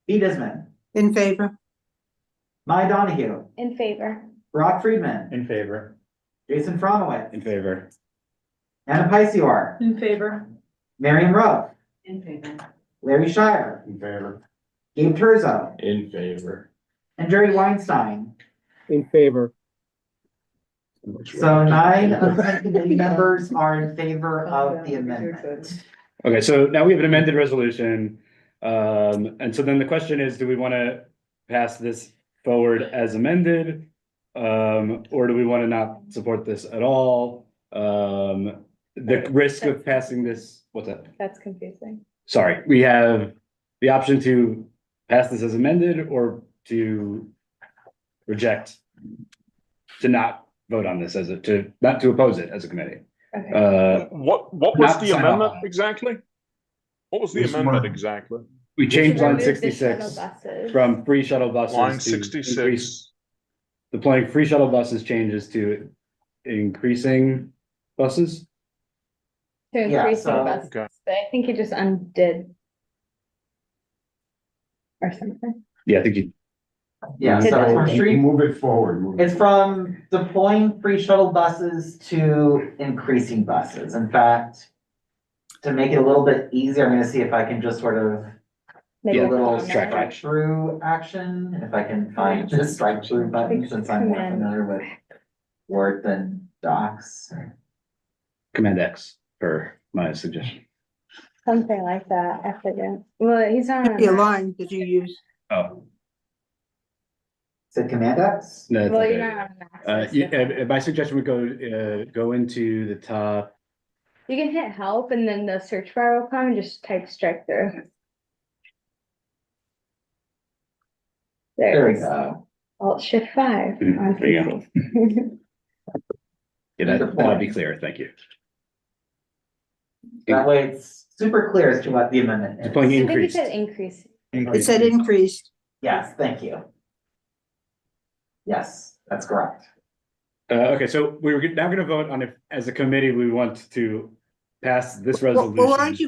B. Disman, In favor? Mai Donahue, In favor. Rob Friedman, In favor. Jason Fronowitz, In favor. Anna Picior, In favor. Marion Rowe, In favor. Larry Shire, In favor. Gabe Terzo, In favor. and Jerry Weinstein. In favor. So 9 of the committee members are in favor of the amendment. Okay, so now we have an amended resolution. And so then the question is, do we want to pass this forward as amended? Or do we want to not support this at all? The risk of passing this, what's that? That's confusing. Sorry, we have the option to pass this as amended or to reject, to not vote on this not to oppose it as a committee. Okay. What was Not the sign off amendment on it. exactly? What was the This amendment one. exactly? We changed line Remove the shuttle 66 buses. from free shuttle buses. Line to 66. Deploying free shuttle buses changes to increasing buses. To Yeah, increase the so- buses, Okay. but I think you just undid. Or something. Yeah, I think you, Yeah, Did so that. from street, Move it forward. move it it's from deploying free shuttle buses to increasing buses. In fact, to make it a little bit easier, I'm gonna see if I can just sort of Make do Yeah, a little comment. track strike through action, if I can find the strike through button, since I'm more familiar with Word than Docs. Command X for my suggestion. Something like that, I forget. Well, he's on. Could be a line that you use. Oh, Is it Command X? no, it's Well, okay. you're not on Mac, so it's different. My suggestion would go into the top. You can hit help and then the search bar will come and just type strike through. There we it is. go. Alt Shift 5 on There you go. PC. Yeah, that'll be clear. Thank you. That way it's super clear as to what the amendment is. Deploying I think you increased. said increase. It said increased. Yes, thank you. Yes, that's correct. Okay, so we were now gonna vote on if, as a committee, we want to pass this Well, resolution. why don't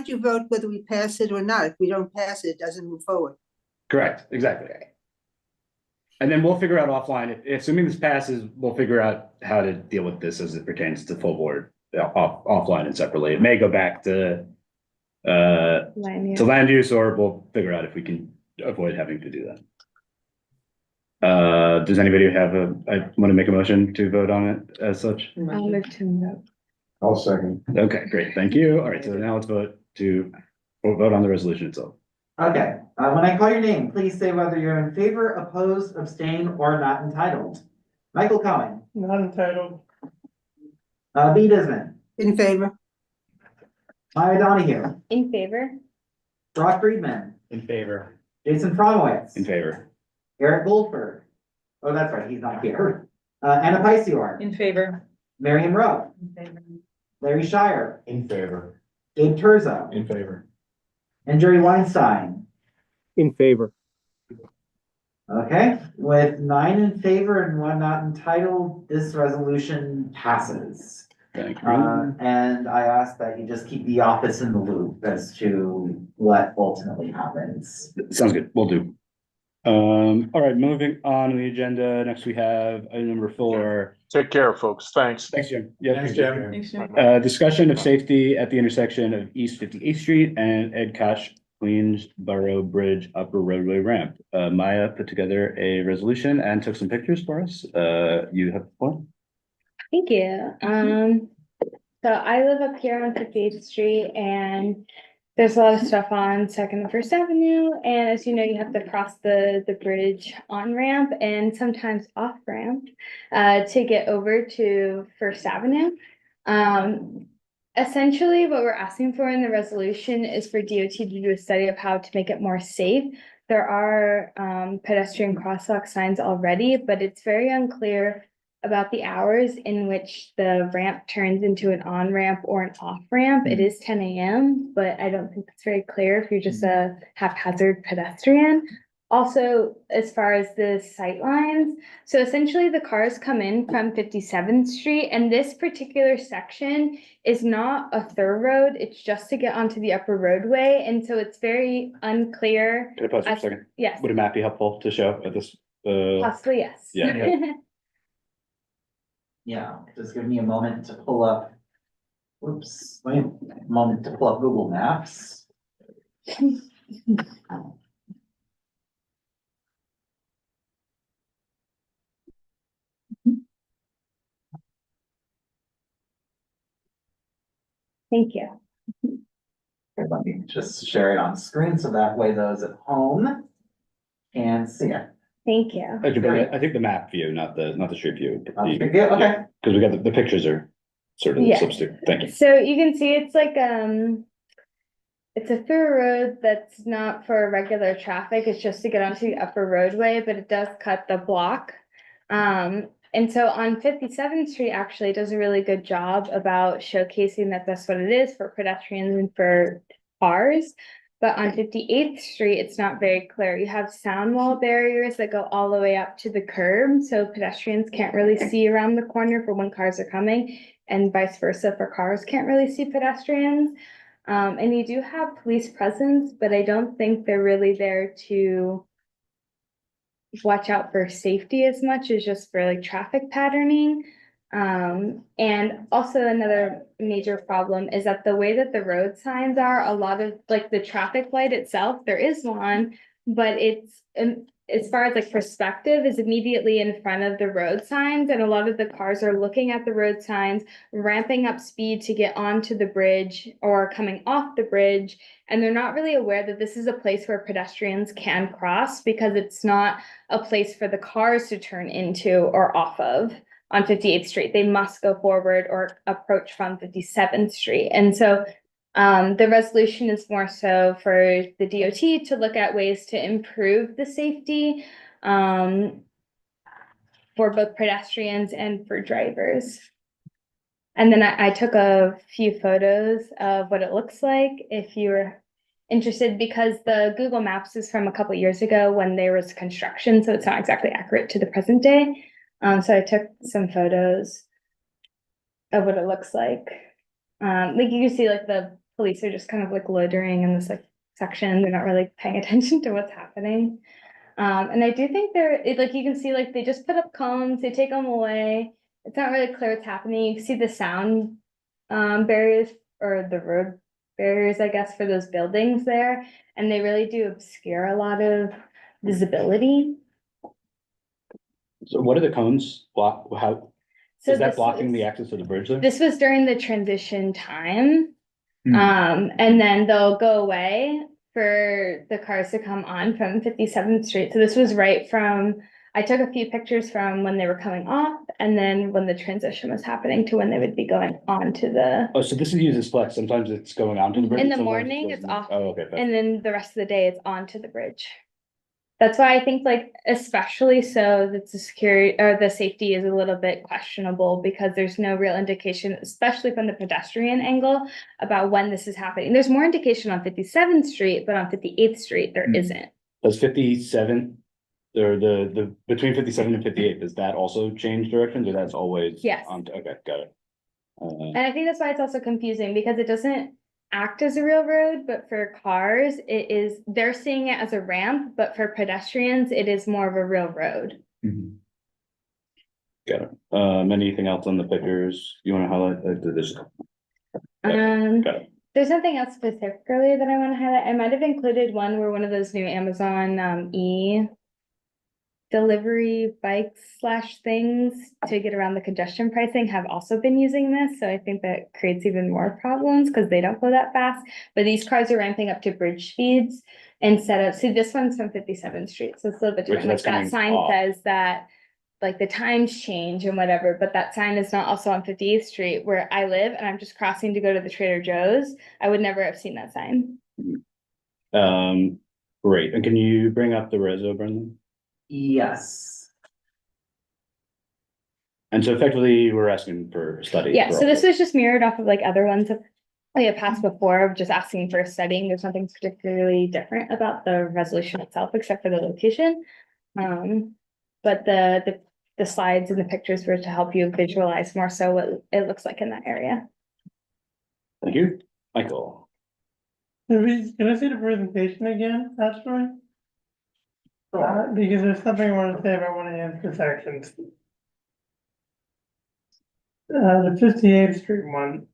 you vote whether we pass it or not? If we don't pass it, it doesn't move forward. Correct, exactly. And then we'll figure out offline, assuming this passes, we'll figure out how to deal with this as it pertains to full board, offline and separately. It may go back to land use, or we'll figure out if we can avoid having to do that. Does anybody I want to make a motion to vote on it as such? I'll move to vote. I'll second. Okay, great, thank you. All right, so now let's vote on the resolution itself. Okay, when I call your name, please say whether you're in favor, opposed, abstain, or not entitled. Michael Cohen, Not entitled. B. Disman, In favor? Maya Donahue, In favor? Brock Friedman, In favor. Jason Fromowitz. In favor. Eric Goldberg. Oh, that's right, he's not here. Anna Picior, In favor. Miriam Rowe, Larry Shire, In favor. Gabe Terzo, In favor. and Jerry Weinstein. In favor. Okay, with 9 in favor and 1 not entitled, this resolution passes. Thank you. And I ask that you just keep the office in the loop as to what ultimately happens. Sounds good, we'll do. All right, moving on to the agenda. Next we have item number 4. Take care, folks. Thanks. Thanks, Jim. Yeah, Thanks, Jim. Thanks, Jim. Discussion of safety at the intersection of East 58th Street and Ed Koch Queensboro Bridge Upper Roadway Ramp. Maya put together a resolution and took some pictures for us. You have one? Thank you. So I live up here on 58th Street and there's a lot of stuff on Second and First Avenue. And as you know, you have to cross the bridge on ramp and sometimes off ramp to get over to First Avenue. Essentially, what we're asking for in the resolution is for DOT to do a study of how to make it more safe. There are pedestrian crosswalk signs already, but it's very unclear about the hours in which the ramp turns into an on-ramp or an off-ramp. It is 10 a.m., but I don't think it's very clear if you're just a haphazard pedestrian. Also, as far as the sight lines, so essentially the cars come in from 57th Street, and this particular section is not a thorough road. It's just to get onto the upper roadway, and so it's very unclear. Can I pause for a second? Yes, Would a map be helpful to show at this? possibly yes. Yeah. Yeah, just give me a moment to pull up. Whoops, wait a moment to pull up Google Maps. Thank you. Okay, let me just share it on screen so that way those at home can see it. Thank you. Actually, I think the map view, not the street view. Yeah, okay. Because we got the pictures are sort of the Yeah. substitute. Thank you. So you can see it's like, it's a through road that's not for regular traffic. It's just to get onto the upper roadway, but it does cut the block. And so on 57th Street actually does a really good job about showcasing that that's what it is for pedestrians and for cars. But on 58th Street, it's not very clear. You have sound wall barriers that go all the way up to the curb, so pedestrians can't really see around the corner for when cars are coming, and vice versa for cars can't really see pedestrians. And you do have police presence, but I don't think they're really there to watch out for safety as much as just for like traffic patterning. And also another major problem is that the way that the road signs are, a lot of like the traffic light itself, there is one, but it's as far as like perspective is immediately in front of the road signs, and a lot of the cars are looking at the road signs, ramping up speed to get onto the bridge or coming off the bridge, and they're not really aware that this is a place where pedestrians can cross because it's not a place for the cars to turn into or off of on 58th Street. They must go forward or approach from 57th Street. And so the resolution is more so for the DOT to look at ways to improve the safety for both pedestrians and for drivers. And then I took a few photos of what it looks like if you're interested, because the Google Maps is from a couple years ago when there was construction, so it's not exactly accurate to the present day. So I took some photos of what it looks like. Like you can see like the police are just kind of like loitering in this like section. They're not really paying attention to what's happening. And I do think like you can see like they just put up cones, they take them away. It's not really clear what's happening. You can see the sound barriers or the road barriers, I guess, for those buildings there. And they really do obscure a lot of visibility. So what are the cones block, how, So is that this blocking was- the access to the bridge there? This was during the transition time. Hmm. And then they'll go away for the cars to come on from 57th Street. So this was right from, I took a few pictures from when they were coming off and then when the transition was happening to when they would be going on to the, Oh, so this is used as flex, sometimes it's going onto the bridge. in the sometimes it morning, goes it's in- off. Oh, okay. And then the rest of the day it's onto the bridge. That's why I think like, especially so that the security or the safety is a little bit questionable because there's no real indication, especially from the pedestrian angle about when this is happening. There's more indication on 57th Street, but on 58th Street, there Hmm. isn't. Does 57, or the, between 57 and 58, does that also change directions or that's always? Yes. Okay, got it. And I think that's why it's also confusing because it doesn't act as a real road, but for cars, it is, they're seeing it as a ramp, but for pedestrians, it is more of a real road. Mhm. Got it. Anything else on the pictures you wanna highlight? This, got it. There's something else specifically that I want to highlight. I might have included one where one of those new Amazon delivery bikes / things to get around the congestion pricing have also been using this. So I think that creates even more problems because they don't go that fast. But these cars are ramping up to bridge speeds instead of, see, this one's from 57th Street. So it's a little bit Wait, different. so Like that's that coming sign off. says that like the times change and whatever, but that sign is not also on 58th Street where I live and I'm just crossing to go to the Trader Joe's. I would never have seen that sign. Great. And can you bring up the reso, Brendan? Yes. And so effectively, we're asking for a study. Yeah, for so all this this. was just mirrored off of like other ones that we have passed before, of just asking for a studying. There's nothing particularly different about the resolution itself, except for the location. But the slides and the pictures were to help you visualize more so what it looks like in that area. Thank you. Michael. Can I see the presentation again, actually? Because there's something I want to say about one of the intersections. The 58th Street one.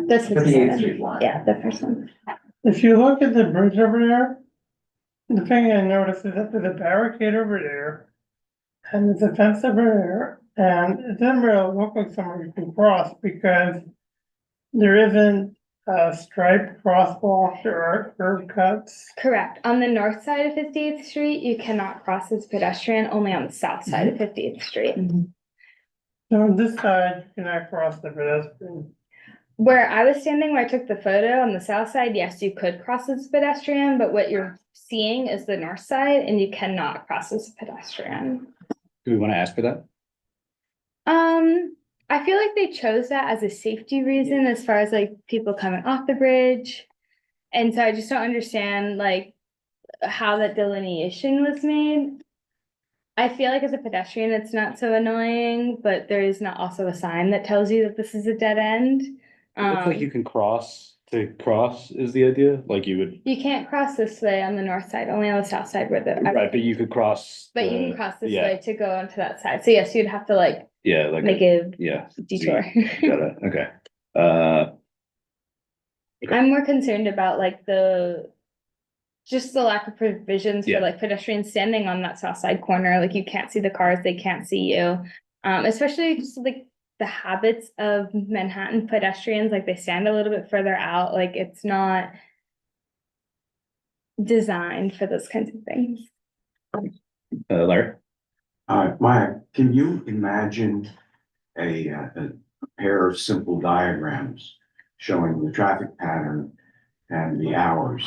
This is 58th Street one. yeah, the first one. If you look at the bridge over there, the thing I noticed is that there's a barricade over there. And there's a fence over there, and it doesn't really look like somewhere you can cross because there isn't striped crosswalks or curb cuts. Correct. On the north side of 58th Street, you cannot cross as pedestrian, only on the south side of 58th Street. So on this side, you cannot cross the pedestrian. Where I was standing, where I took the photo on the south side, yes, you could cross as a pedestrian, but what you're seeing is the north side and you cannot cross as a pedestrian. Do we want to ask for that? I feel like they chose that as a safety reason as far as like people coming off the bridge. And so I just don't understand like how that delineation was made. I feel like as a pedestrian, it's not so annoying, but there is not also a sign that tells you that this is a dead end. It looks like you can cross to cross is the idea, like you would, You can't cross this way on the north side, only on the south side where the. right, but you could cross. But you the- can cross this yeah, way to go onto that side. So yes, you'd have to like Yeah, like, make a yeah. detour. Got it, okay. I'm more concerned about like just the lack of provisions Yeah. for like pedestrians standing on that south side corner, like you can't see the cars, they can't see you. Especially just like the habits of Manhattan pedestrians, like they stand a little bit further out, like it's not designed for those kinds of things. Larry? Maya, can you imagine a pair of simple diagrams showing the traffic pattern and the hours?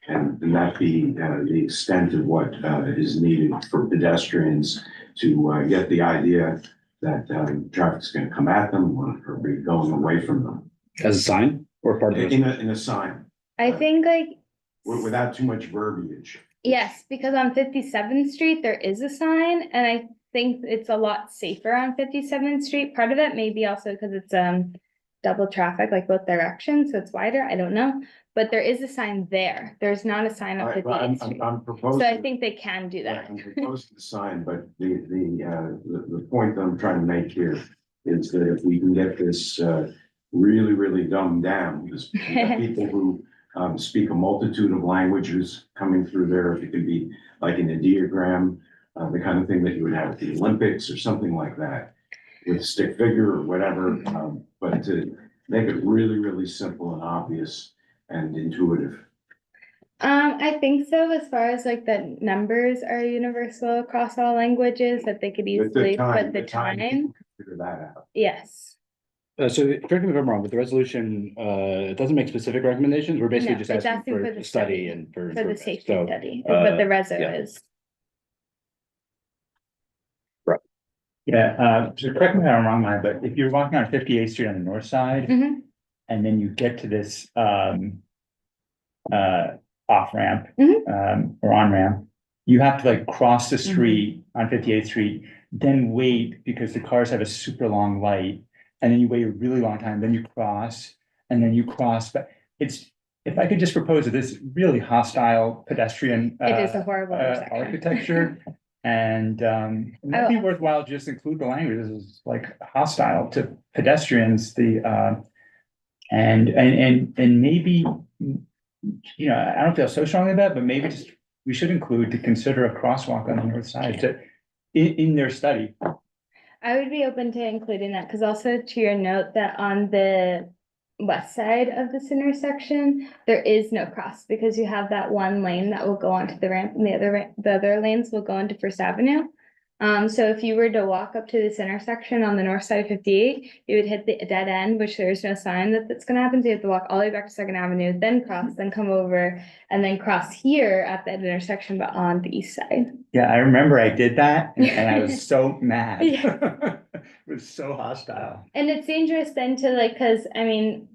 And that be the extent of what is needed for pedestrians to get the idea that traffic's gonna come at them or be going away from them As a sign or part of it? in a sign, I think like, without too much verbiage. yes, because on 57th Street, there is a sign, and I think it's a lot safer on 57th Street. Part of it may be also because it's double traffic, like both directions, so it's wider, I don't know. But there is a sign there. There's not a sign up Alright, 58th well, I'm Street. proposing. So I think they can do that. I'm proposing the sign, but the point that I'm trying to make here is that if we can get this, really, really dumbed down, because we have people who, speak a multitude of languages coming through there, if it could be like in a diagram, the kind of thing that you would have at the Olympics or something like that, with stick figure or whatever, but to make it really, really simple and obvious and intuitive. I think so, as far as like the numbers are universal across all languages, that they could easily put the time. Figure that out. Yes, So correct me if I'm wrong, but the resolution, it doesn't make specific recommendations. We're basically No, just it's asking asking for for the the study study, and for. for the improvements. safety So, study, is what the reso yeah. is. Yeah, so correct me if I'm wrong, Maya, but if you're walking on 58th Street on the north side, Mhm. and then you get to this, off ramp, Mhm. or on ramp, you have to like cross the street on 58th Street, then wait because the cars have a super long light, and then you wait a really long time, then you cross, and then you cross, but it's, if I could just propose this really hostile pedestrian, It is a horrible intersection. architecture. And it might be worthwhile to just include the language, this is like hostile to pedestrians, and maybe, you know, I don't feel so strongly about it, but maybe just, we should include to consider a crosswalk on the north side in their study. I would be open to including that, because also to your note that on the west side of this intersection, there is no cross, because you have that one lane that will go onto the ramp, and the other lanes will go into First Avenue. So if you were to walk up to this intersection on the north side of 58, you would hit the dead end, which there's no sign that that's gonna happen, so you have to walk all the way back to Second Avenue, then cross, then come over, and then cross here at that intersection, but on the east side. Yeah, I remember I did that and I was so mad. Yeah. It was so hostile. And it's dangerous then to like, cause I mean,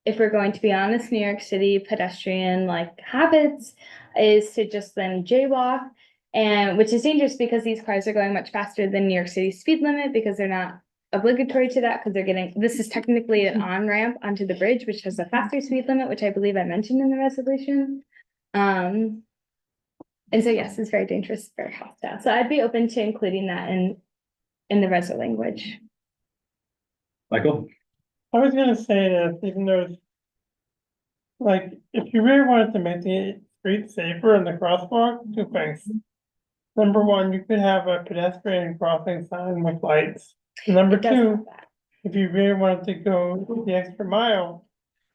if we're going to be honest, New York City pedestrian like habits is to just then jaywalk. And which is dangerous because these cars are going much faster than New York City speed limit, because they're not obligatory to that, because they're getting, this is technically an on-ramp onto the bridge, which has a faster speed limit, which I believe I mentioned in the resolution. And so yes, it's very dangerous, very hostile. So I'd be open to including that in the reso language. Michael? I was gonna say that even though it's like, if you really wanted to make the street safer and the crosswalk, two things. Number one, you could have a pedestrian crossing sign with lights. Number It does have two, that. if you really wanted to go the extra mile,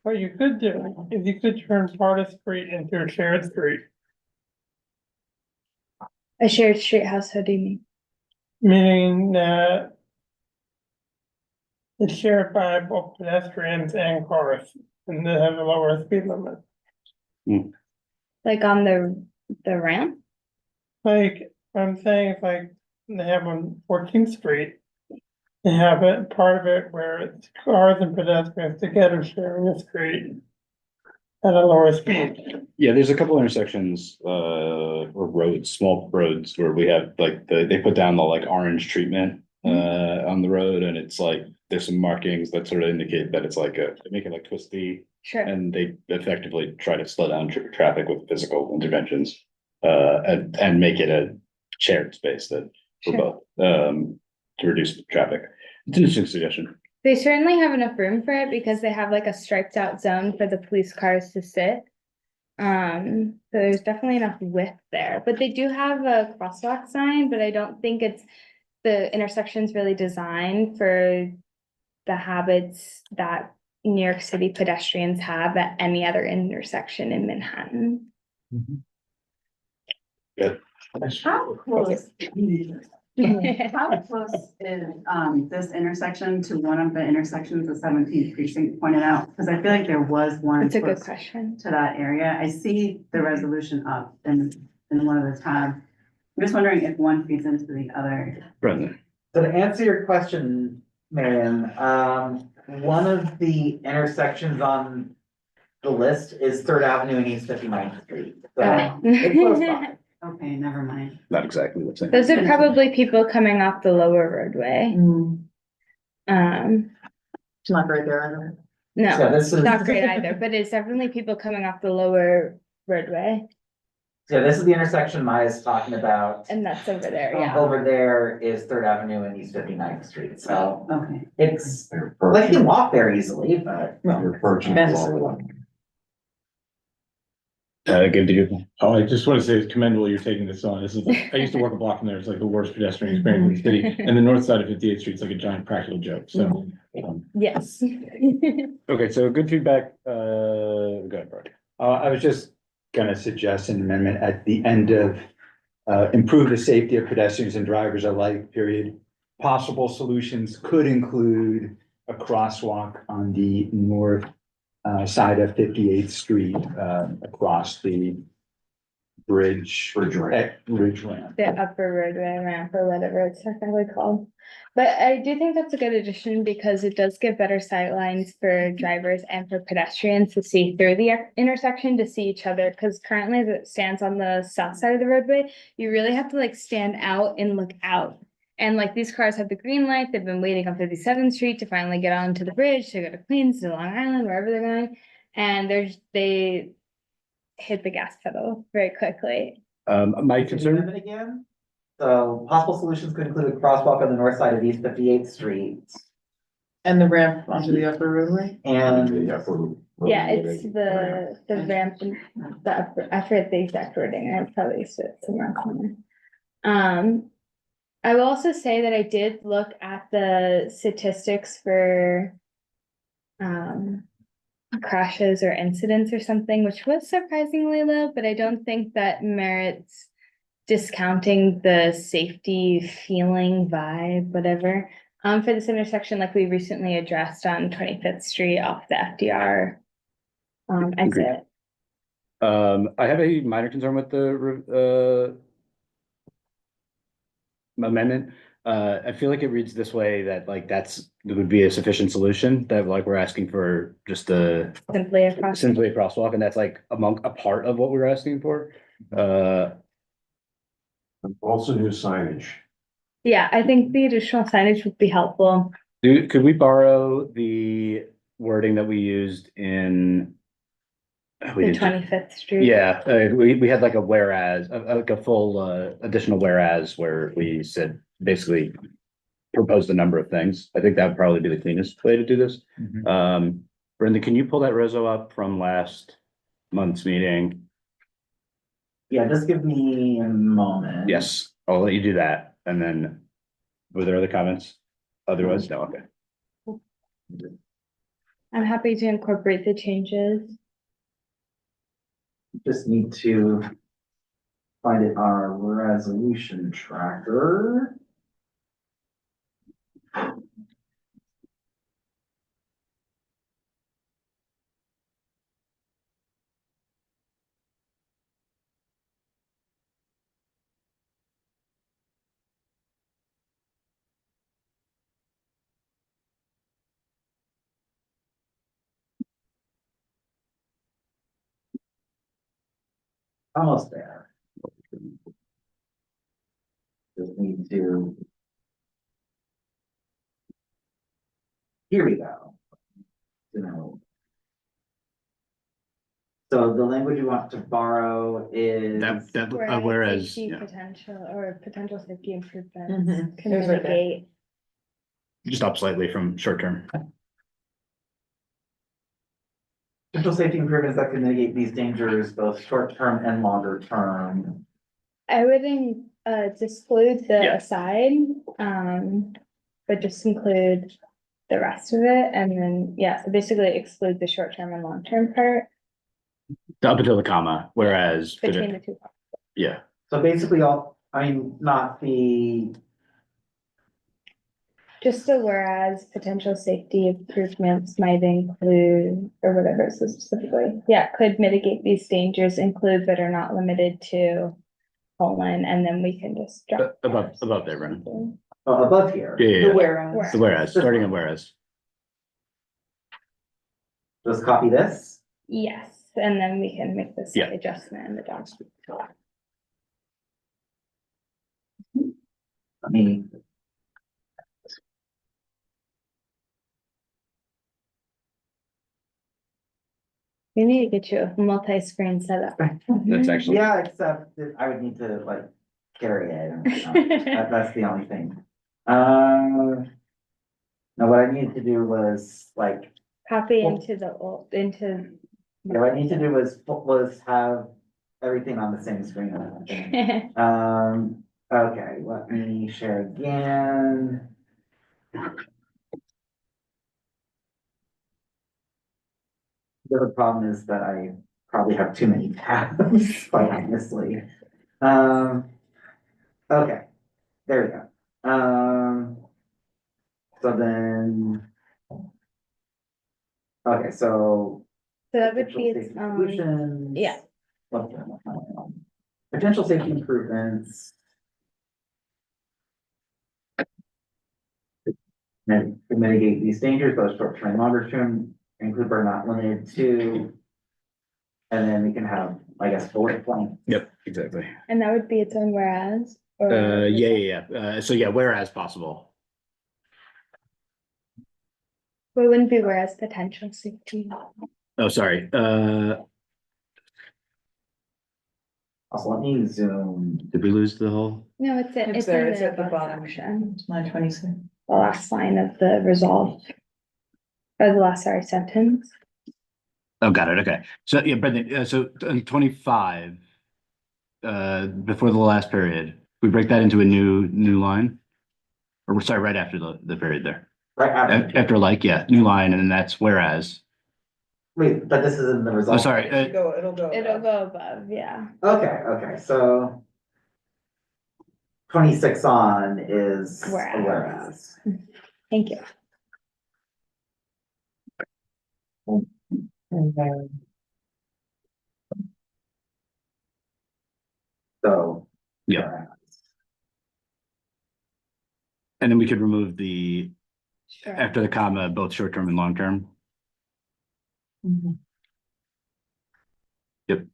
what you could do is you could turn part of street into a shared street, A shared street house, how do you mean? meaning that it's shared by both pedestrians and cars, and they have a lower speed limit. Like on the ramp? Like, I'm saying if like they have on 14th Street, they have it, part of it where it's cars and pedestrians together sharing a street at a lower speed. Yeah, there's a couple intersections, or roads, small roads where we have like they put down the like orange treatment on the road, and it's like there's some markings that sort of indicate that it's like they make it like twisty, Sure. and they effectively try to slow down traffic with physical interventions, and make it a shared space that for Sure. both, to reduce traffic. It's an interesting suggestion. They certainly have enough room for it because they have like a striped out zone for the police cars to sit. So there's definitely enough width there, but they do have a crosswalk sign, but I don't think the intersection's really designed for the habits that New York City pedestrians have at any other intersection in Manhattan. How close, how close is this intersection to one of the intersections the 17th precinct pointed out? Because I feel like there was one That's a good close question. to that area. I see the resolution up in one of the tabs. I'm just wondering if one feeds into the other. Brendan? So to answer your question, Marion, one of the intersections on the list is Third Avenue and East 59th Street. So it's close by. Okay, never mind. Not exactly the same. Those are probably people coming off the lower roadway. It's not right there either. So No, this is, not great either, but it's definitely people coming off the lower roadway, yeah, this is the intersection Maya's talking about. and that's over there, yeah. Over there is Third Avenue and East 59th Street, so Okay. it's, They're like, you can approaching, walk there easily, but. you're approaching. Depends. Give to you. Oh, I just want to say it's commendable you're taking this on. This is like, I used to work a block from there. It's like the worst pedestrian experience in the city. And the north side of 58th Street is like a giant practical joke, so. Yes. Okay, so good feedback, go ahead, Brody. I was just gonna suggest an amendment at the end of, improve the safety of pedestrians and drivers alike, period. Possible solutions could include a crosswalk on the north, side of 58th Street, across the bridge. Bridge ramp. The upper roadway ramp or whatever it's technically called. But I do think that's a good addition because it does give better sight lines for drivers and for pedestrians to see through the intersection to see each other. Cause currently as it stands on the south side of the roadway, you really have to like stand out and look out. And like these cars have the green light, they've been waiting on 57th Street to finally get onto the bridge to go to Queens, to Long Island, wherever they're going. And they hit the gas pedal very quickly. My Can you name concern, it again? So possible solutions could include a crosswalk on the north side of East 58th Street And the ramp onto the upper roadway? and Yeah, it's the ramp and the upper, I forget the exact wording, I probably used it somewhere somewhere. I will also say that I did look at the statistics for crashes or incidents or something, which was surprisingly low, but I don't think that merits discounting the safety feeling vibe, whatever. For this intersection, like we recently addressed on 25th Street off the FDR exit. I have a minor concern with the amendment. I feel like it reads this way that like it would be a sufficient solution, that like we're asking for just Simply across. simply a crosswalk, and that's like a part of what we're asking for. Also new signage. Yeah, I think the additional signage would be helpful. Could we borrow the wording that we used in? The 25th Street. Yeah, we had like a whereas, like a full additional whereas where we said basically proposed a number of things. I think that would probably be the cleanest way to do this. Brenda, can you pull that reso up from last month's meeting? yeah, just give me a moment. Yes, I'll let you do that. And then, were there other comments? Otherwise, no, okay. I'm happy to incorporate the changes. Just need to find it our resolution tracker. Almost there. Just need to. Here we go. So the language you want to borrow is. Whereas, Safety yeah, potential or potential safety improvements Mhm. can It was right there. mitigate. just up slightly from short term. Potential safety improvements that can mitigate these dangers, both short-term and longer term. I would exclude the Yeah. aside, but just include the rest of it, and then, yeah, so basically exclude the short-term and long-term part Up until the comma, whereas, between the two. Parts. yeah, So basically not the, Just the whereas potential safety improvements might include, or whatever it says specifically, yeah, could mitigate these dangers, include but are not limited to, colon, and then we can just drop. above there, Brennan. above here. Yeah. Whereas. The whereas, starting at whereas. Just copy this. Yes, and then we can make this Yeah. adjustment in the document. I mean. We need to get you a multi-screen setup. That's actually, Yeah, except that I would need to like carry it and whatnot. That's the only thing. No, what I needed to do was like, Copy Well- into the old, into. yeah, what I need to do was have everything on the same screen. Okay, let me share again. The other problem is that I probably have too many tabs, quite honestly. Okay, there we go. So then. Okay, so. So that would potential be safety its solutions. yeah. Potential safety improvements. And to mitigate these dangers, both short-term and longer-term, include but are not limited to. And then we can have, I guess, bullet points. yep, exactly. And that would be its own whereas. or Yeah. So yeah, whereas possible. But it wouldn't be whereas potential safety. Oh, sorry. Also, let me zoom. Did we lose the whole? No, it's it. It's there, in it's at the above bottom. section, Line 26. the last line of the resolve. Or the last, sorry, sentence. Oh, got it. Okay. So yeah, Brendan, so in 25, before the last period, we break that into a new line? Or we're sorry, right after the period there. Right after, After like, yeah, new line, and then that's whereas. wait, but this is in the Oh, result. sorry. It'll go. It'll go above, yeah. Okay, so. 26 on is a Whereas. whereas. Thank you. So. Yeah. whereas. And then we could remove the, Sure. after the comma, both short-term and long-term. Yep.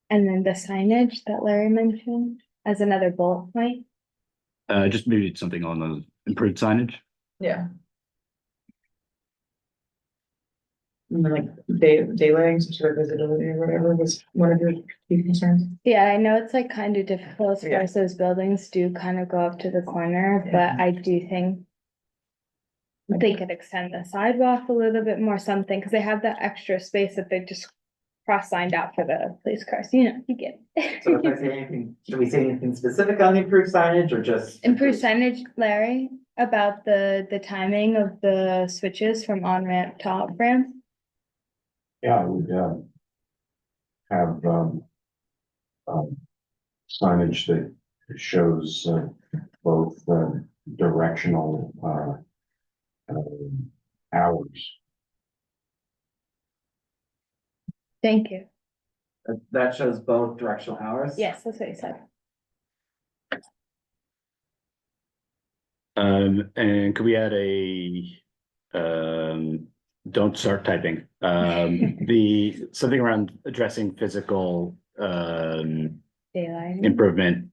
And then the signage that Larry mentioned as another bullet point. Just maybe something on the improved signage. Yeah. And then like daylighting, some sort of visibility or whatever was one of your key concerns. Yeah, I know it's like kind of difficult as far Yeah. as those buildings do kind of go up to the corner, but I do think they could extend the sidewalk a little bit more something, because they have that extra space that they just cross-signed out for the police cars, you get. So if I say anything, should we say anything specific on the improved signage or just? Improved signage, Larry, about the timing of the switches from on-ramp to off-ramp. Yeah, I would, have, signage that shows, both, directional, hours. Thank you. That shows both directional hours? Yes, that's what you said. And could we add don't start typing, something around addressing physical, Daylighting. improvement,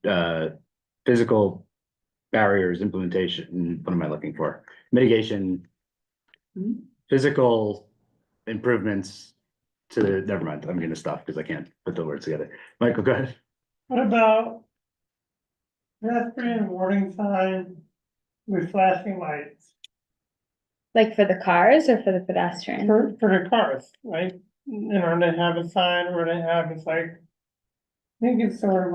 physical barriers, implementation, what am I looking for? Mitigation, physical improvements to, never mind, I'm gonna stop because I can't put the words together. Michael, go ahead. What about pedestrian warning sign with flashing lights Like for the cars or for the pedestrian? for the cars, right? They have a sign or they have, it's like, I think it's sort of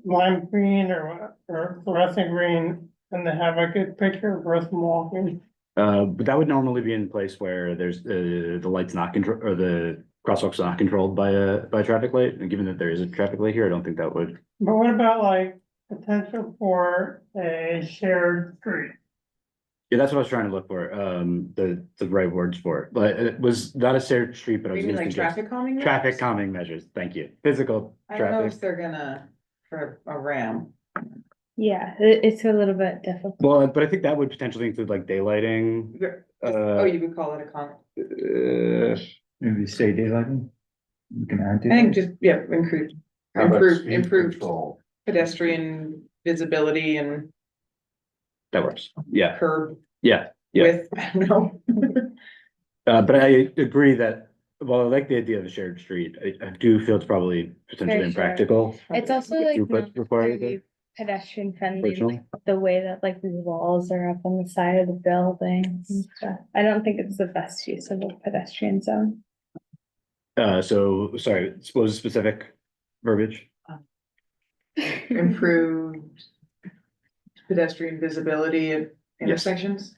lime green or fluorescent green, and they have like a picture of a person walking. But that would normally be in place where there's, the light's not control, or the crosswalk's not controlled by a traffic light, and given that there is a traffic light here, I don't think that would. But what about like potential for a shared street? Yeah, that's what I was trying to look for, the right words for it, but it was not a shared street, but I was You mean gonna like suggest. traffic calming? Traffic measures? calming measures, thank you, physical I don't know traffic. if they're gonna, for a RAM. Yeah, it's a little bit difficult. Well, but I think that would potentially include like daylighting. Oh, you would call it a con, Maybe say daylighting. You can add. I think just, yeah, improved, How about improved, speed improved control? pedestrian visibility and That works. Yeah, curb yeah, yeah. width, I don't know. But I agree that, well, I like the idea of a shared street. I do feel it's probably potentially Very shared. impractical. It's also like Throughput not required there. very pedestrian friendly, Personally. like the way that like these walls are up on the side of the building and stuff. I don't think it's the best use of a pedestrian zone. So, sorry, what was the specific verbiage? Improved pedestrian visibility at intersections.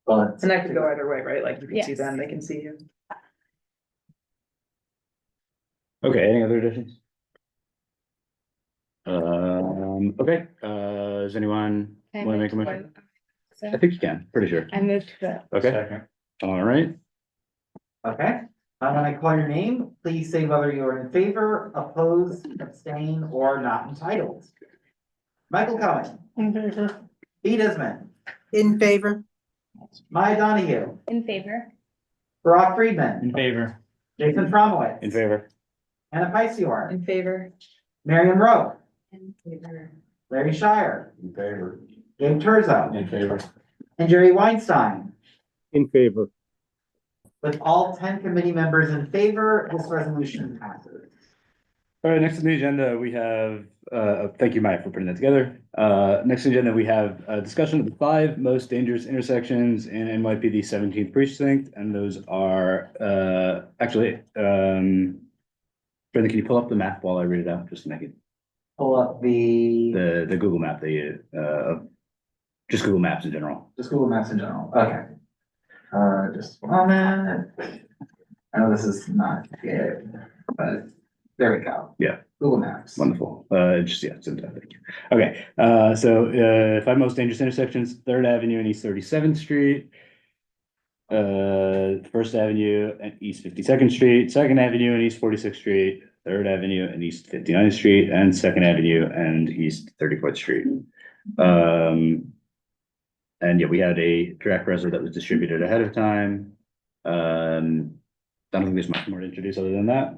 But And that could go either way, right? Like you can see Yes. them, they can see you. Okay, any other additions? Okay, does anyone I want to make a moved motion? to- so I think you can, pretty sure. I moved to Okay, Second. all right. Okay, when I call your name, please say whether you're in favor, opposed, abstain, or not entitled. Michael Cohen, In favor. Pete Isman, In favor? Maya Donahue, in favor. Barack Friedman, In favor. Jason Fromowitz. In favor. Anna Picior, In favor. Marion Rowe, In favor. Larry Shire, In favor. Gabe Terzo, In favor. and Jerry Weinstein. In favor. With all 10 committee members in favor, this resolution passes. All right, next on the agenda, we have, thank you, Maya, for putting that together. Next agenda, we have a discussion of the 5 most dangerous intersections in NYPD 17th precinct, and those are, actually, Brenda, can you pull up the map while I read it out, just to make it, Pull up the, the Google map, just Google Maps in general. just Google Maps in general, okay. Just a moment. I know this is not good, but there we go. Yeah. Google Maps. Wonderful. Just, yeah, it's in that, thank you. Okay, so, 5 most dangerous intersections, 3rd Avenue and East 37th Street. First Avenue and East 52nd Street, 2nd Avenue and East 46th Street, 3rd Avenue and East 59th Street, and 2nd Avenue and East 34th Street. And yeah, we had a draft resolution that was distributed ahead of time. I don't think there's much more to introduce other than that.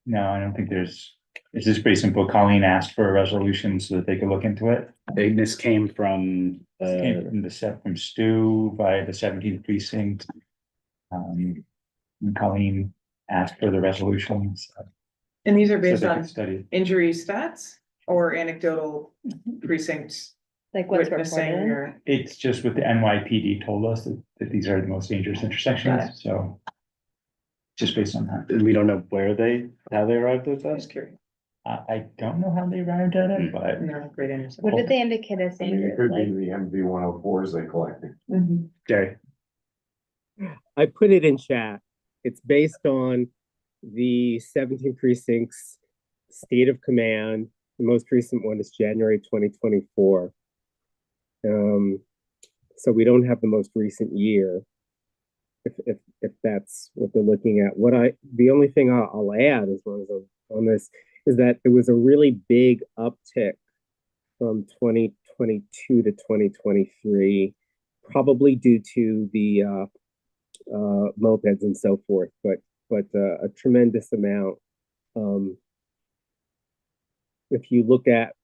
No, I don't think there's, it's just pretty simple. Colleen asked for a resolution so that they could look into it. This came from, It came from Stu by the 17th precinct. And Colleen asked for the resolutions. And these are So based they could on study it. injury stats or anecdotal precincts Like what's witnessing reported. or. It's just what the NYPD told us that these are the most dangerous Got intersections, so. Just based on that. we don't know how they arrived at Just that. curious. I don't know how they arrived at it, but No, great intersection. What did they indicate as I mean, it dangerous? could be Like, the MV 104s they collected. Mhm. Jerry, I put it in chat. It's based on the 17 precincts state of command. The most recent one is January 2024. So we don't have the most recent year. If that's what they're looking at. The only thing I'll add as long as I'm on this is that there was a really big uptick from 2022 to 2023, probably due to the mopeds and so forth, but a tremendous amount. If you look at,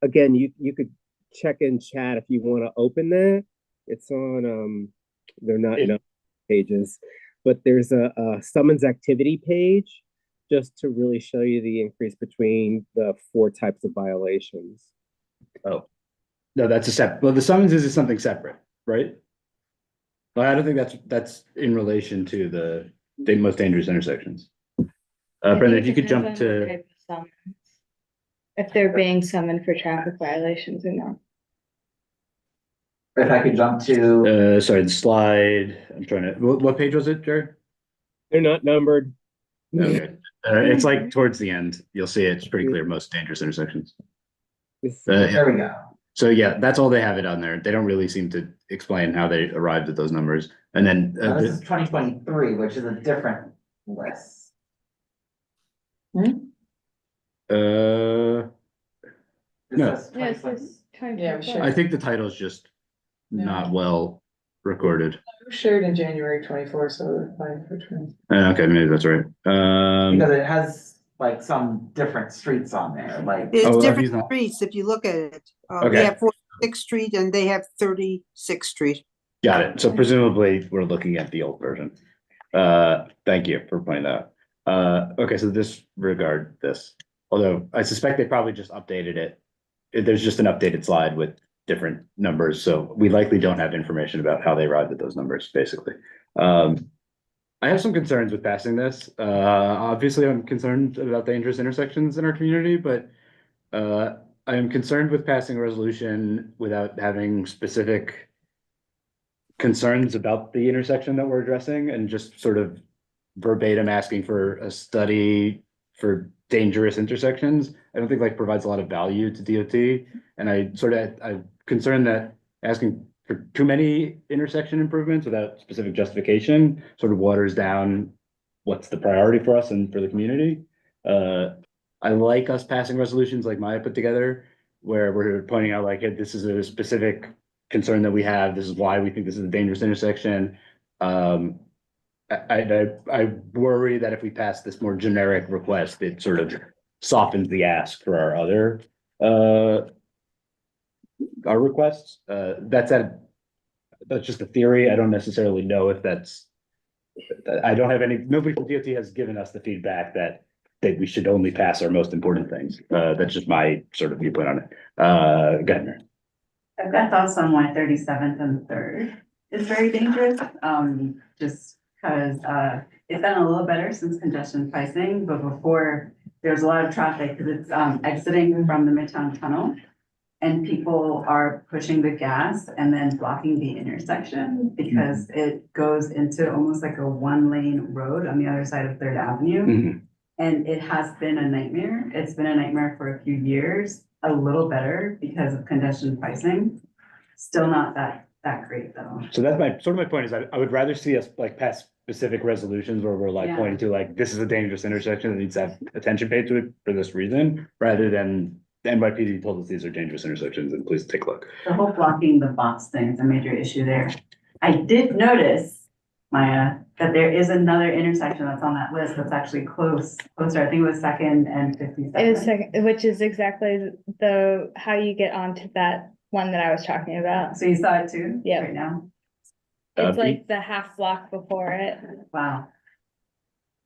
again, you could check in chat if you want to open that. It's on, they're not pages, but there's a summons activity page just to really show you the increase between the 4 types of violations. oh, no, that's a separate, well, the summonses is something separate, right? Well, I don't think that's in relation to the most dangerous intersections. I Brenda, think if you it could jump depends on the to, type of summons. If they're being summoned for traffic violations or not. If I could jump to, sorry, the slide, I'm trying to, what page was it, Jerry? They're not numbered. Okay, it's like towards the end, you'll see it's pretty clear, most dangerous intersections. there we go. So yeah, that's all they have it on there. They don't really seem to explain how they arrived at those numbers. And then, Now, this is 2023, which is a different list. No. It says Yeah, it 2020. says 20. Yeah, sure. I think the title is just not well recorded. Shared in January 24, so fine for 20. Okay, maybe that's right. Because it has like some different streets on there, like. There's Oh, he's different not- streets if you look at it. We Okay. have 46th Street and they have 36th Street. Got it. So presumably we're looking at the old version. Thank you for pointing that out. Okay, so disregard this, although I suspect they probably just updated it. There's just an updated slide with different numbers, so we likely don't have information about how they arrived at those numbers, basically. I have some concerns with passing this. Obviously, I'm concerned about dangerous intersections in our community, but I am concerned with passing a resolution without having specific concerns about the intersection that we're addressing and just sort of verbatim asking for a study for dangerous intersections. I don't think like provides a lot of value to DOT. And I'm concerned that asking for too many intersection improvements without specific justification sort of waters down what's the priority for us and for the community. I like us passing resolutions like Maya put together, where we're pointing out like, hey, this is a specific concern that we have. This is why we think this is a dangerous intersection. I worry that if we pass this more generic request, it sort of softens the ask for our requests. That's just a theory. I don't necessarily know if nobody from DOT has given us the feedback that we should only pass our most important things. That's just my sort of viewpoint on it. Go ahead, Mary. I've got thoughts on why 37th and 3rd is very dangerous, just because it's gotten a little better since congestion pricing, but before there's a lot of traffic because it's exiting from the Midtown Tunnel and people are pushing the gas and then blocking the intersection because it goes into almost like a one-lane road on the other side of 3rd Avenue. Mhm. And it has been a nightmare. It's been a nightmare for a few years, a little better because of congestion pricing. Still not that great though. So that's my point is I would rather see us like pass specific resolutions where we're like Yeah. pointing to like, this is a dangerous intersection that needs to have attention paid to it for this reason, rather than the NYPD told us these are dangerous intersections and please take a look. The whole blocking the box thing is a major issue there. I did notice, Maya, that there is another intersection that's on that list that's actually closer. I think it was 2nd and 52nd. It was second, which is exactly how you get onto that one that I was talking about. So you saw it too? Yeah. Right now? It's like the half block before it. Wow.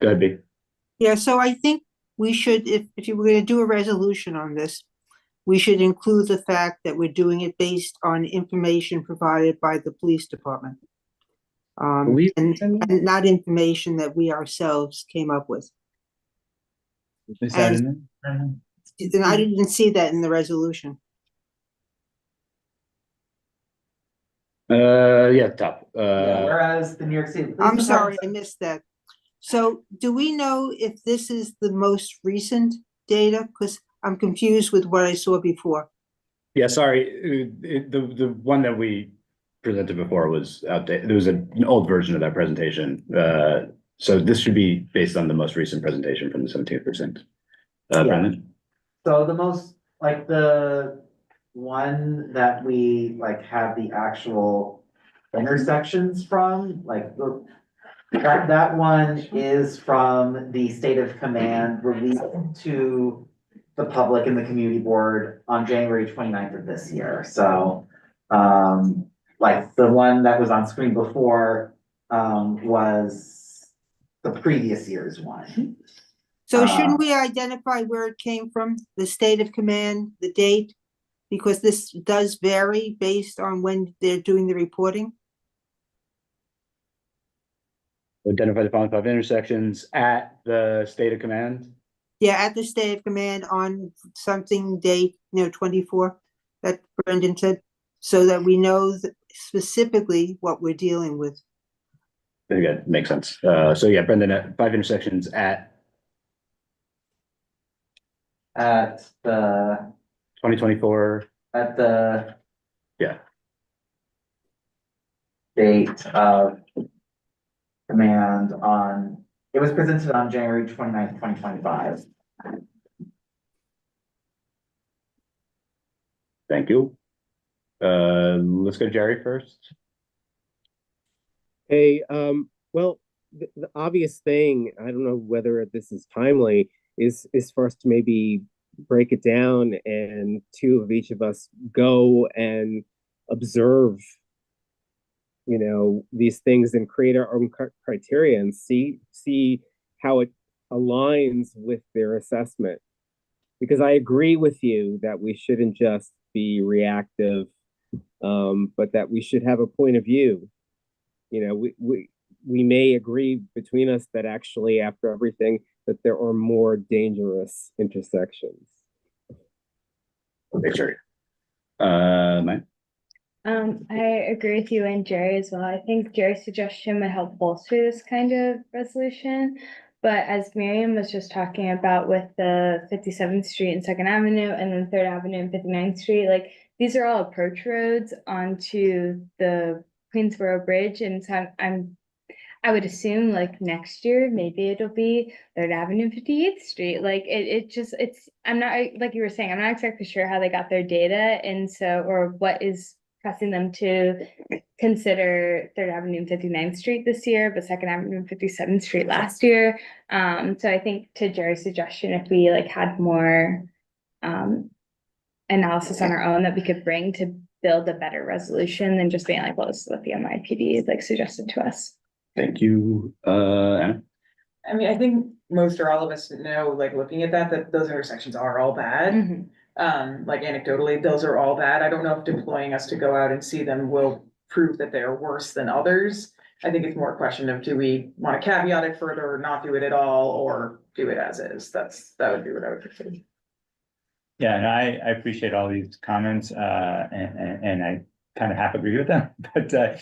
Go ahead, B. Yeah, so I think we should, if you were gonna do a resolution on this, we should include the fact that we're doing it based on information provided by the police department. And not information that we ourselves came up with. Is that And- in there? And I didn't see that in the resolution. Yeah, top. Yeah, whereas the New York City. Police I'm sorry, Department- I missed that. So do we know if this is the most recent data? Because I'm confused with what I saw before. Yeah, sorry, the one that we presented before was outdated. There was an old version of that presentation. So this should be based on the most recent presentation from the 17%. Brendan? So the most, like the one that we like have the actual intersections from, like that one is from the state of command released to the public and the community board on January 29th of this year. So like the one that was on screen before was the previous year's one. So shouldn't we identify where it came from, the state of command, the date? Because this does vary based on when they're doing the reporting. Identify the following 5 intersections at the state of command. Yeah, at the state of command on something date, 24, that Brendan said, so that we know specifically what we're dealing with. I think that makes sense. So yeah, Brendan, at 5 intersections at the 2024. at the Yeah. date of command on, it was presented on January 29th, 2025. Thank you. Let's go Jerry first. Hey, well, the obvious thing, I don't know whether this is timely, is for us to maybe break it down and two of each of us go and observe, these things and create our own criteria and see how it aligns with their assessment. Because I agree with you that we shouldn't just be reactive, but that we should have a point of view. We may agree between us that actually after everything that there are more dangerous intersections. Okay, sure. Mike? I agree with you and Jerry as well. I think Jerry's suggestion would help bolster this kind of resolution. But as Miriam was just talking about with the 57th Street and 2nd Avenue and then 3rd Avenue and 59th Street, like these are all approach roads onto the Queensboro Bridge. And so I would assume like next year, maybe it'll be 3rd Avenue and 58th Street. Like I'm not, like you were saying, I'm not exactly sure how they got their data. And so, or what is pressing them to consider 3rd Avenue and 59th Street this year, but 2nd Avenue and 57th Street last year. So I think to Jerry's suggestion, if we like had more analysis on our own that we could bring to build a better resolution than just being like, well, this is what the NYPD like suggested to us. Thank you, Anna. I mean, I think most or all of us know, like looking at that those intersections are all bad. Like anecdotally, those are all bad. I don't know if deploying us to go out and see them will prove that they're worse than others. I think it's more a question of, do we want to caveat it further or not do it at all, or do it as is? That would be what I would prefer. Yeah, and I appreciate all these comments, and I kind of half agree with them, but the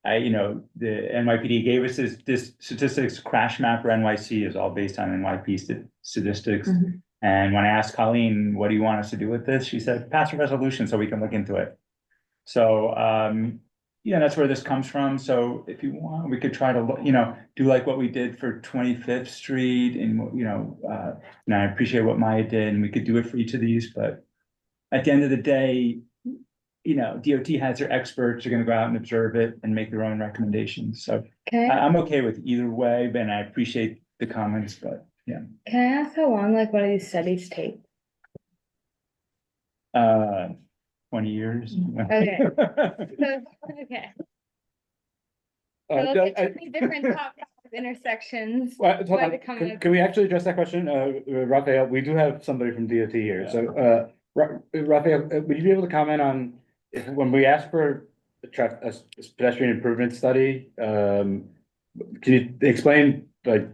NYPD gave us this statistics crash map for NYC is all based on NYPD statistics. And when I asked Colleen, what do you want us to do with this? She said, pass a resolution so we can look into it. So, that's where this comes from. So if you want, we could try to, do like what we did for 25th Street and, and I appreciate what Maya did and we could do it for each of these, but at the end of the day, DOT has their experts are going to go out and observe it and make their own recommendations. So I'm okay with either way, and I appreciate the comments, but yeah. Can I ask how long like one of these studies take? 20 years. Okay. Okay. So look at 20 different top intersections. Well, hold where on. they're coming up. Can we actually address that question? Raphael, we do have somebody from DOT here. So, Raphael, would you be able to comment on when we ask for a pedestrian improvement study? Can you explain like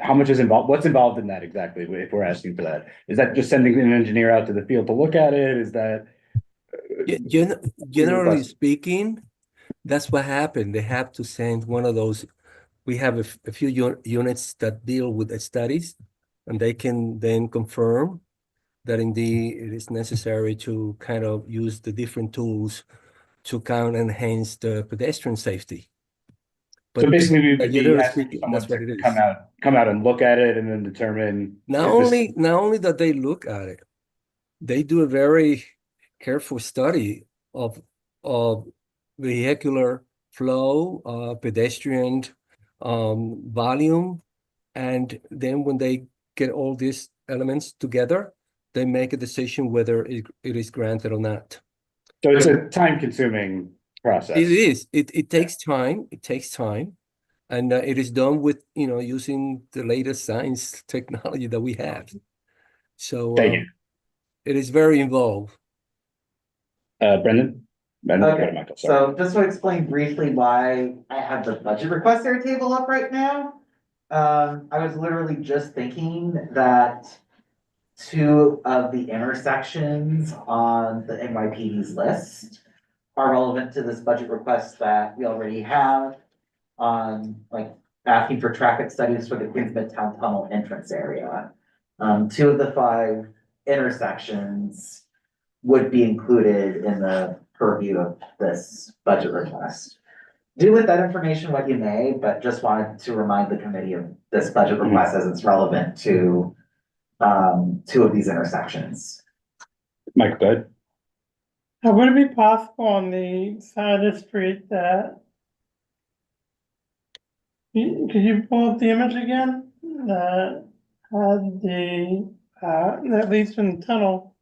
how much is involved? What's involved in that exactly? If we're asking for that, is that just sending an engineer out to the field to look at it? Is that generally speaking, that's what happened. They have to send one of those. We have a few units that deal with the studies, and they can then confirm that indeed it is necessary to kind of use the different tools to kind of enhance the pedestrian safety. But so basically, we would be generally asking speaking, someone that's what it to is. come out and look at it and then determine. Not only that they look at it, they do a very careful study of vehicular flow, pedestrian volume, and then when they get all these elements together, they make a decision whether it is granted or not. So it's a time-consuming process. It is. It takes time. It takes time, and it is done with using the latest science technology that we have. So Thank you. It is very involved. Brendan? Okay, Michael, sorry. so just to explain briefly why I have the budget requester table up right now. I was literally just thinking that two of the intersections on the NYPD's list are relevant to this budget request that we already have on like asking for traffic studies for the Queens Midtown Tunnel entrance area. 2 of the 5 intersections would be included in the purview of this budget request. Do with that information what you may, but just wanted to remind the committee of this budget request as it's relevant to 2 of these intersections. Mike, go ahead. Would it be possible on the side of the street that could you pull up the image again? had the, at least in the tunnel,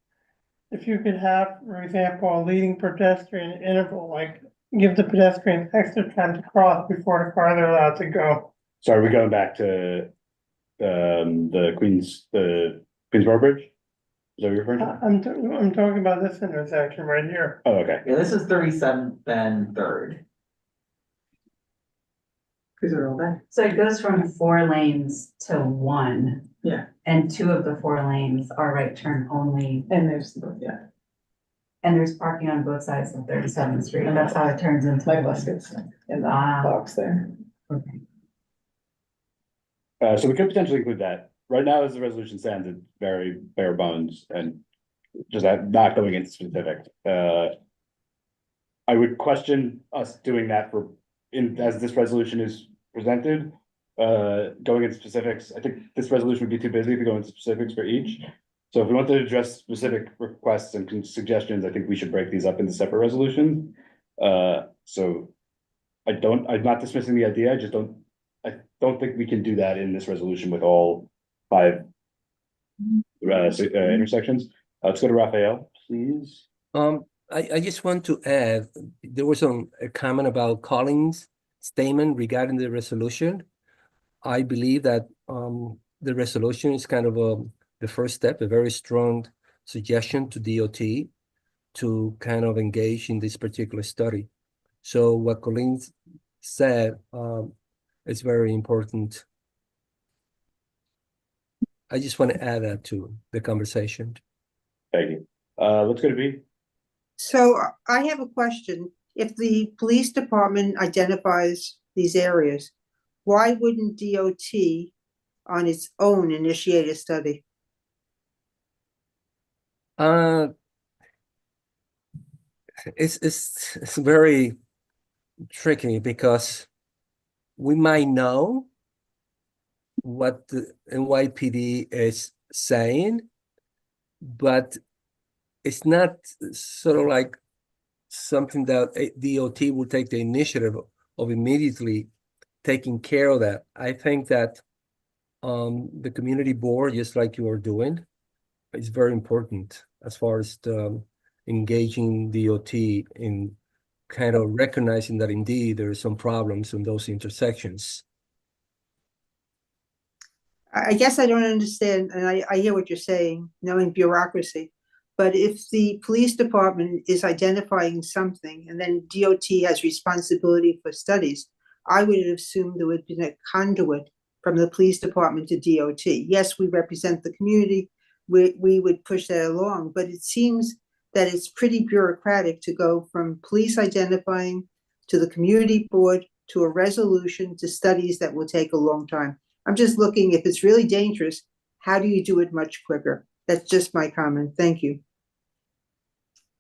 if you could have, for example, a leading pedestrian interval, like give the pedestrian extra time to cross before the car they're allowed to go. So are we going back to the Queensboro Bridge? Is that what you're referring to? I'm talking about this intersection right here. Oh, okay. Yeah, this is 37th and Third. These are all there. So it goes from 4 lanes to 1. Yeah. And 2 of the 4 lanes are right turn only, And there's, yeah. and there's parking on both sides of 37th Street, and that's how it turns into. My bus gets in the Ah. box there. Okay. So we could potentially include that. Right now, as the resolution stands, it's very bare bones and just not going into specifics. I would question us doing that as this resolution is presented. Going into specifics, I think this resolution would be too busy to go into specifics for each. So if we want to address specific requests and suggestions, I think we should break these up into separate resolutions. So I'm not dismissing the idea, I don't think we can do that in this resolution with all 5 intersections. Let's go to Raphael, please. I just want to add, there was a comment about Collins' statement regarding the resolution. I believe that the resolution is kind of the first step, a very strong suggestion to DOT to kind of engage in this particular study. So what Collins said is very important. I just want to add that to the conversation. Thank you. Let's go to B. So I have a question. If the police department identifies these areas, why wouldn't DOT on its own initiate a study? It's very tricky because we might know what the NYPD is saying, but it's not sort of like something that DOT will take the initiative of immediately taking care of that. I think that the community board, just like you are doing, is very important as far as engaging DOT in kind of recognizing that indeed there are some problems in those intersections. I guess I don't understand, and I hear what you're saying, knowing bureaucracy. But if the police department is identifying something and then DOT has responsibility for studies, I would have assumed there would have been a conduit from the police department to DOT. Yes, we represent the community, we would push that along, but it seems that it's pretty bureaucratic to go from police identifying to the community board to a resolution to studies that will take a long time. I'm just looking, if it's really dangerous, how do you do it much quicker? That's just my comment. Thank you.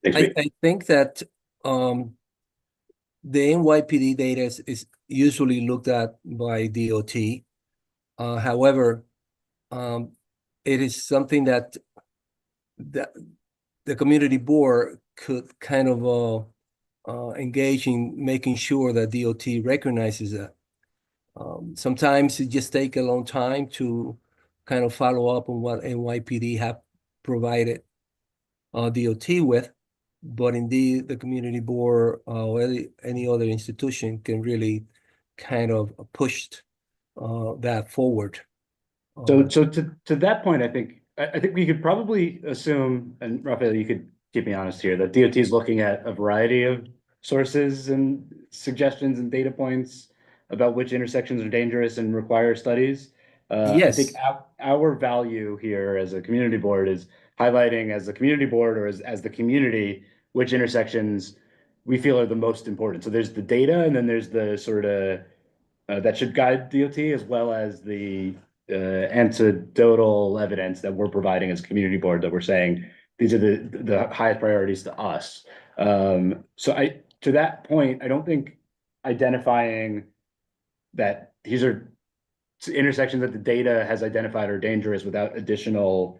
I think that the NYPD data is usually looked at by DOT. However, it is something that the community board could kind of engage in making sure that DOT recognizes that. Sometimes it just takes a long time to kind of follow up on what NYPD have provided DOT with, but indeed the community board or any other institution can really kind of push that forward. So to that point, I think we could probably assume, and Raphael, you could keep me honest here, that DOT is looking at a variety of sources and suggestions and data points about which intersections are dangerous and require studies. Yes. I think our value here as a community board is highlighting as a community board or as the community, which intersections we feel are the most important. So there's the data, and then there's the sort of that should guide DOT, as well as the anecdotal evidence that we're providing as a community board, that we're saying these are the highest priorities to us. So to that point, I don't think identifying that these are intersections that the data has identified are dangerous without additional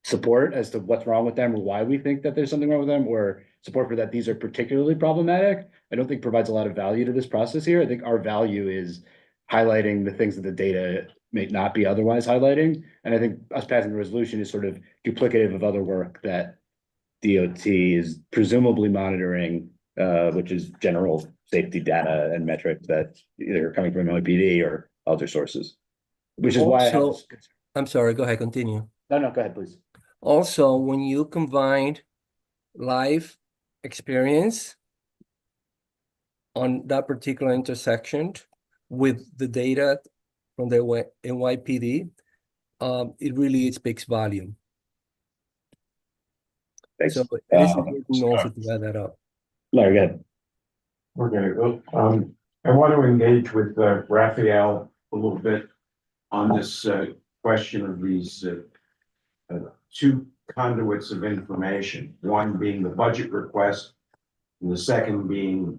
support as to what's wrong with them or why we think that there's something wrong with them, or support for that these are particularly problematic, I don't think provides a lot of value to this process here. I think our value is highlighting the things that the data may not be otherwise highlighting. And I think us passing the resolution is sort of duplicative of other work that DOT is presumably monitoring, which is general safety data and metrics that either are coming from NYPD or other sources. Which is why I have Also, this- I'm sorry, go ahead, continue. No, go ahead, please. Also, when you combined life experience on that particular intersection with the data from the NYPD, it really speaks volume. Thanks. So it is important also to add that up. Larry, go ahead. Okay, I want to engage with Raphael a little bit on this question of these two conduits of information, one being the budget request, and the second being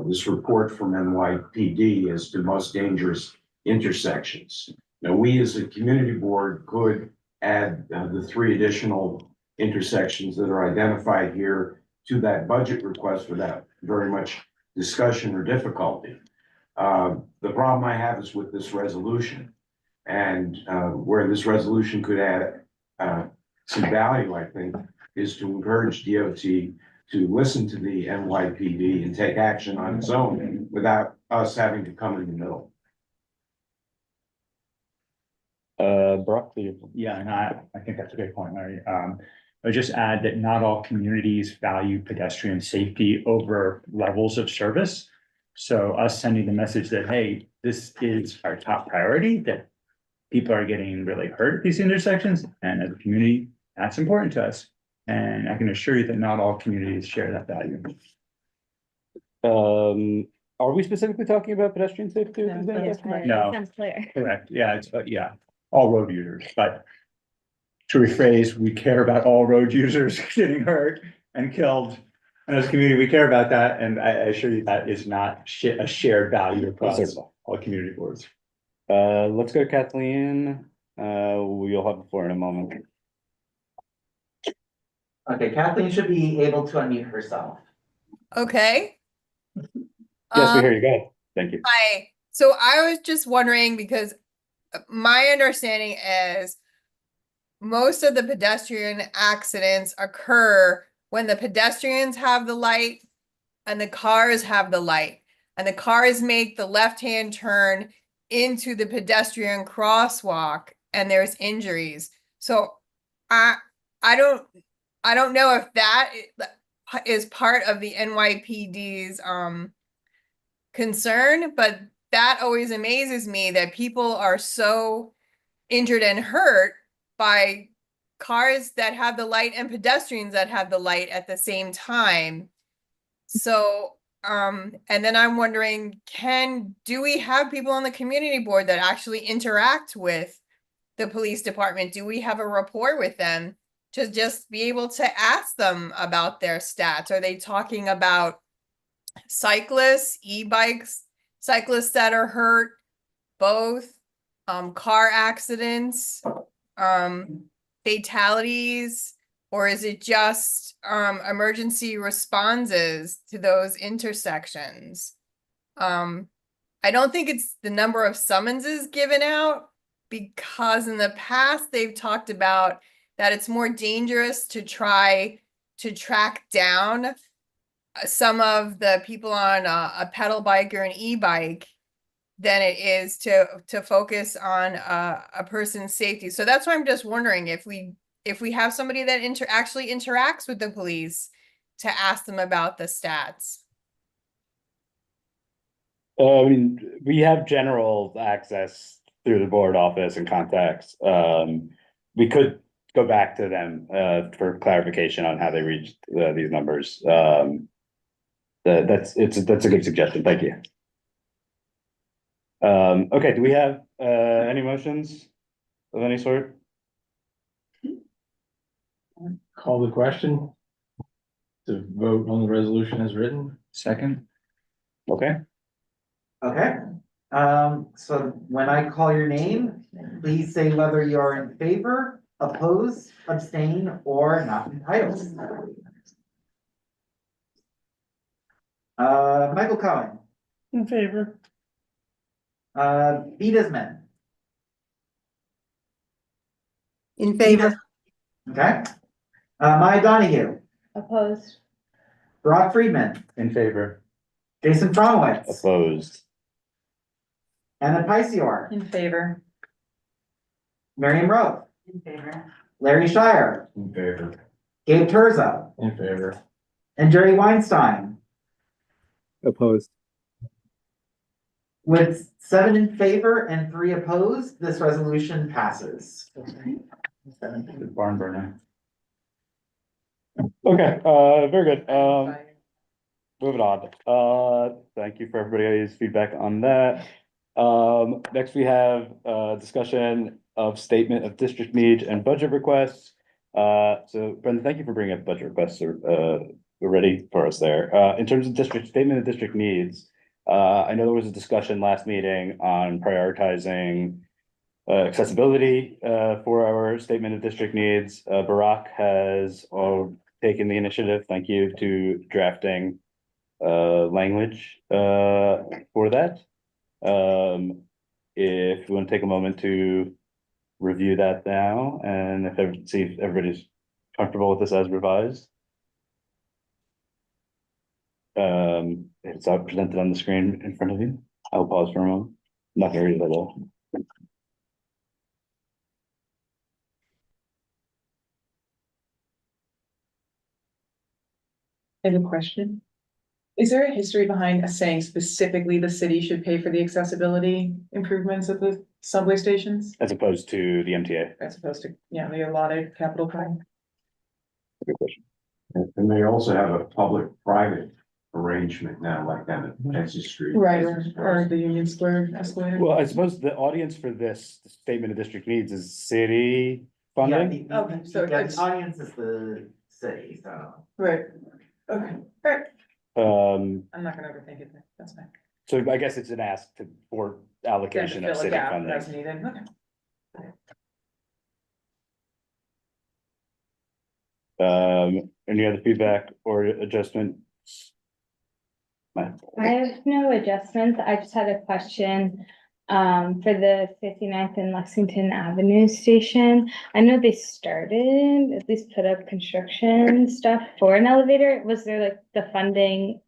this report from NYPD as to most dangerous intersections. Now, we as a community board could add the 3 additional intersections that are identified here to that budget request without very much discussion or difficulty. The problem I have is with this resolution, and where this resolution could add some value, I think, is to encourage DOT to listen to the NYPD and take action on its own without us having to come in the middle. Brock, Yeah, and I think that's a good point, Larry. I would just add that not all communities value pedestrian safety over levels of service. So us sending the message that, hey, this is our top priority, that people are getting really hurt at these intersections, and as a community, that's important to us. And I can assure you that not all communities share that value. Are we specifically talking about pedestrian safety? No, that's right. No. Sounds clear. Correct, yeah, it's, yeah, all road users, but to rephrase, we care about all road users getting hurt and killed. And as a community, we care about that, and I assure you that is not a shared value across all community boards. Let's go to Kathleen. You'll have the floor in a moment. Okay, Kathleen should be able to unmute herself. Okay. Yes, we hear you. Go ahead. Thank you. Hi. So I was just wondering because my understanding is most of the pedestrian accidents occur when the pedestrians have the light and the cars have the light, and the cars make the left-hand turn into the pedestrian crosswalk and there's injuries. So I don't know if that is part of the NYPD's concern, but that always amazes me that people are so injured and hurt by cars that have the light and pedestrians that have the light at the same time. So, and then I'm wondering, do we have people on the community board that actually interact with the police department? Do we have a rapport with them to just be able to ask them about their stats? Are they talking about cyclists, e-bikes, cyclists that are hurt, both, car accidents, fatalities, or is it just emergency responses to those intersections? I don't think it's the number of summonses given out, because in the past they've talked about that it's more dangerous to try to track down some of the people on a pedal bike or an e-bike than it is to focus on a person's safety. So that's why I'm just wondering if we have somebody that actually interacts with the police to ask them about the stats. I mean, we have general access through the board office and contacts. We could go back to them for clarification on how they reached these numbers. That's a good suggestion. Thank you. Okay, do we have any motions of any sort? Call the question. To vote on the resolution as written. Second, Okay, Okay, so when I call your name, please say whether you're in favor, oppose, abstain, or not entitled. Michael Cohen, In favor. Beat Isman, In favor? Okay. Maya Donahue, Opposed? Brock Friedman, In favor. Jason Fromowitz, Opposed. Anna Picior, In favor. Miriam Rowe, In favor. Larry Shire, In favor. Gabe Terza, In favor. and Jerry Weinstein. Opposed. With 7 in favor and 3 opposed, this resolution passes. The barn burner. Okay, very good. Moving on. Thank you for everybody's feedback on that. Next we have discussion of statement of district needs and budget requests. So Brendan, thank you for bringing up budget requests. Ready for us there. In terms of statement of district needs, I know there was a discussion last meeting on prioritizing accessibility for our statement of district needs. Barack has taken the initiative. Thank you to drafting language for that. If you want to take a moment to review that now and see if everybody's comfortable with this as revised. It's presented on the screen in front of you. I'll pause for a moment. I'm not gonna read it at all. I have a question. Is there a history behind us saying specifically the city should pay for the accessibility improvements at the subway stations? As opposed to the MTA. As opposed to, yeah, the allotted capital plan? Good question. And they also have a public-private arrangement now like that at Texas Street. Right, or the Union Square escalator? Well, I suppose the audience for this statement of district needs is city funding. Yeah, Okay, so the it's- audience is the city, so. Right, okay, alright, Um, I'm not gonna overthink it, that's fine. so I guess it's an ask for Then allocation to of fill a city gap funding. as needed, okay. Any other feedback or adjustments? I have no adjustments. I just had a question. For the 59th and Lexington Avenue station. I know they started, at least put up construction stuff for an elevator. Was there like the funding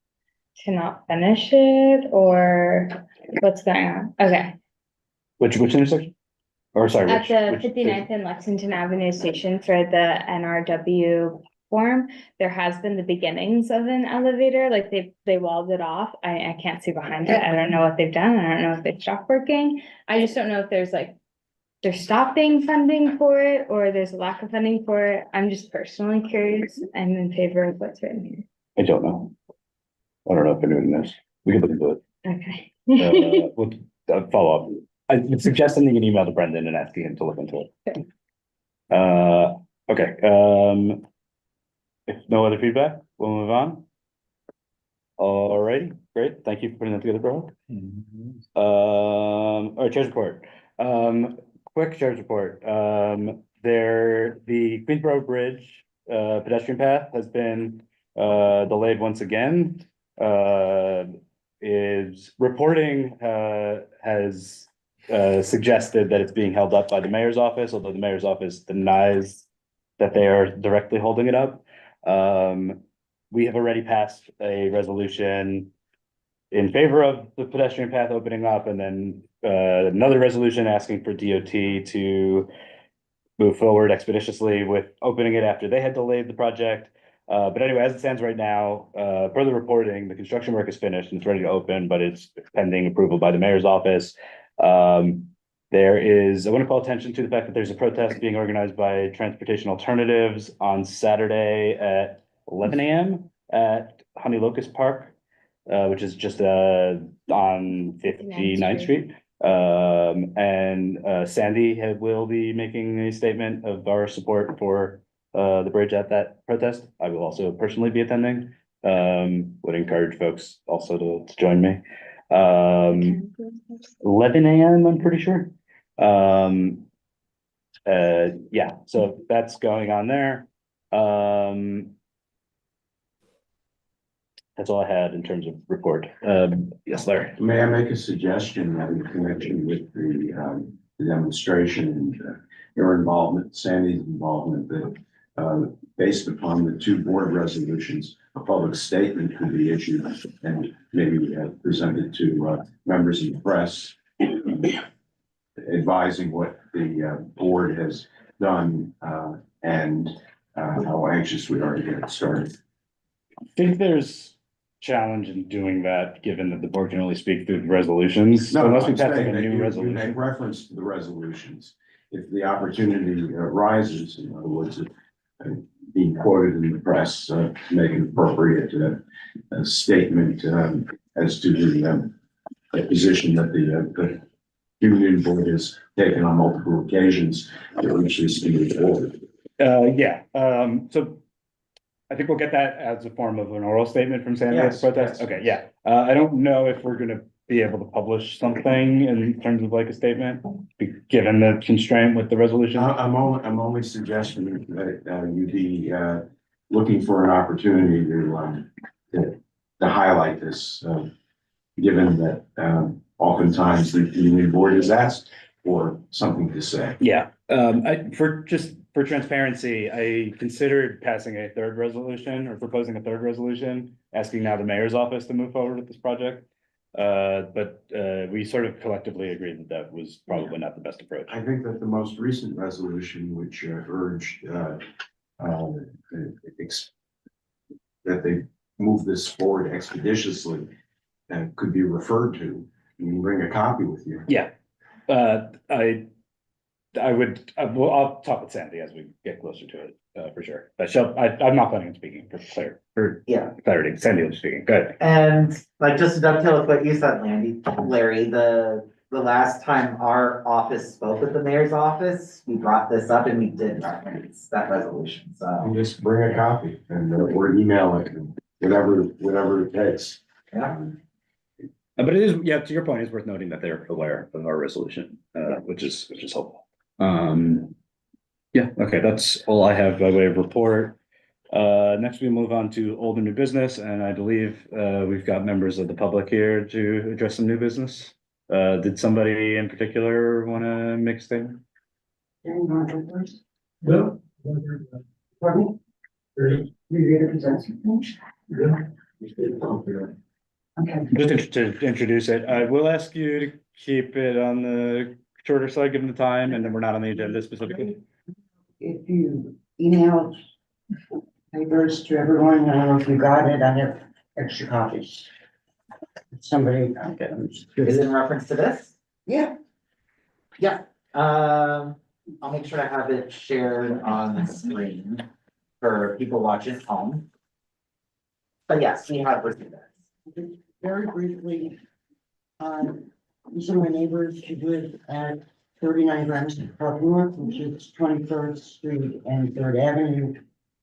to not finish it or what's going on? Okay. Which intersection? Or sorry, At which? the which 59th and Lexington Avenue station for the NRW platform, there has been the beginnings of an elevator, like they walled it off. I can't see behind it. I don't know what they've done. I don't know if they've stopped working. I just don't know if there's like, they're stopping funding for it or there's a lack of funding for it. I'm just personally curious. I'm in favor of what's written here. I don't know. I don't know if anyone knows. We can look into it. Okay. We'll follow up. I would suggest sending an email to Brendan and asking him to look into it. Okay, if no other feedback, we'll move on. Alrighty, great. Thank you for putting that together, bro. All right, chair's report. Quick chair's report. The Queensboro Bridge pedestrian path has been delayed once again. Is reporting has suggested that it's being held up by the mayor's office, although the mayor's office denies that they are directly holding it up. We have already passed a resolution in favor of the pedestrian path opening up, and then another resolution asking for DOT to move forward expeditiously with opening it after they had delayed the project. But anyway, as it stands right now, per the reporting, the construction work is finished and it's ready to open, but it's pending approval by the mayor's office. There is, I want to call attention to the fact that there's a protest being organized by Transportation Alternatives on Saturday at 11 a.m. at Honey Locust Park, which is just on 59th Street. Sandy will be making a statement of our support for the bridge at that protest. I will also personally be attending. Would encourage folks also to join me. 11 a.m. I'm pretty sure. Yeah, so that's going on there. That's all I had in terms of report. Yes, Larry. May I make a suggestion that in connection with the the demonstration and your involvement, Sandy's involvement, that based upon the two board resolutions, a public statement could be issued and maybe presented to members of the press, advising what the board has done and how anxious we are to get it started. I think there's challenge in doing that, given that the board can only speak through the resolutions. No, Unless we I'm pass like saying a that new you make resolution. reference to the resolutions. If the opportunity arises, in other words, being quoted in the press, make an appropriate statement as to the position that the union board has taken on multiple occasions to reach this new forward. Yeah, so I think we'll get that as a form of an oral statement from Sandy at the Yes, protest. yes. Okay, yeah. I don't know if we're gonna be able to publish something in terms of like a statement, given the constraint with the resolution. I'm only suggesting that you be looking for an opportunity to highlight this, given that oftentimes the union board is asked for something to say. Yeah, for transparency, I considered passing a third resolution or proposing a third resolution, asking now the mayor's office to move forward with this project. But we sort of collectively agreed that that was probably not the best approach. I think that the most recent resolution, which urged that they move this forward expeditiously, could be referred to. You can bring a copy with you. Yeah, I'll talk with Sandy as we get closer to it, for sure. But I'm not planning on speaking for clarity. Sandy will be speaking. Good. And like, just to dovetail with what you said, Larry, the last time our office spoke with the mayor's office, we brought this up and we did reference that resolution, so. And just bring a copy and or email it, whatever it takes. Yeah. But it is, yeah, to your point, it's worth noting that they're aware of our resolution, which is helpful. Yeah, okay, that's all I have by way of report. Next we move on to old and new business, and I believe we've got members of the public here to address some new business. Did somebody in particular want to make a statement? No. Pardon me? Okay. Just to introduce it, I will ask you to keep it on the shorter side, given the time, and then we're not on the agenda specifically. If you emailed papers to everyone, I don't know if you got it, I have extra copies. Somebody. Is it in reference to this? Yeah. Yeah, I'll make sure to have it shared on the screen for people watching at home. But yes, we have received that. Very briefly, these are my neighbors who live at 39 Ramsey Park North, which is 23rd Street and 3rd Avenue.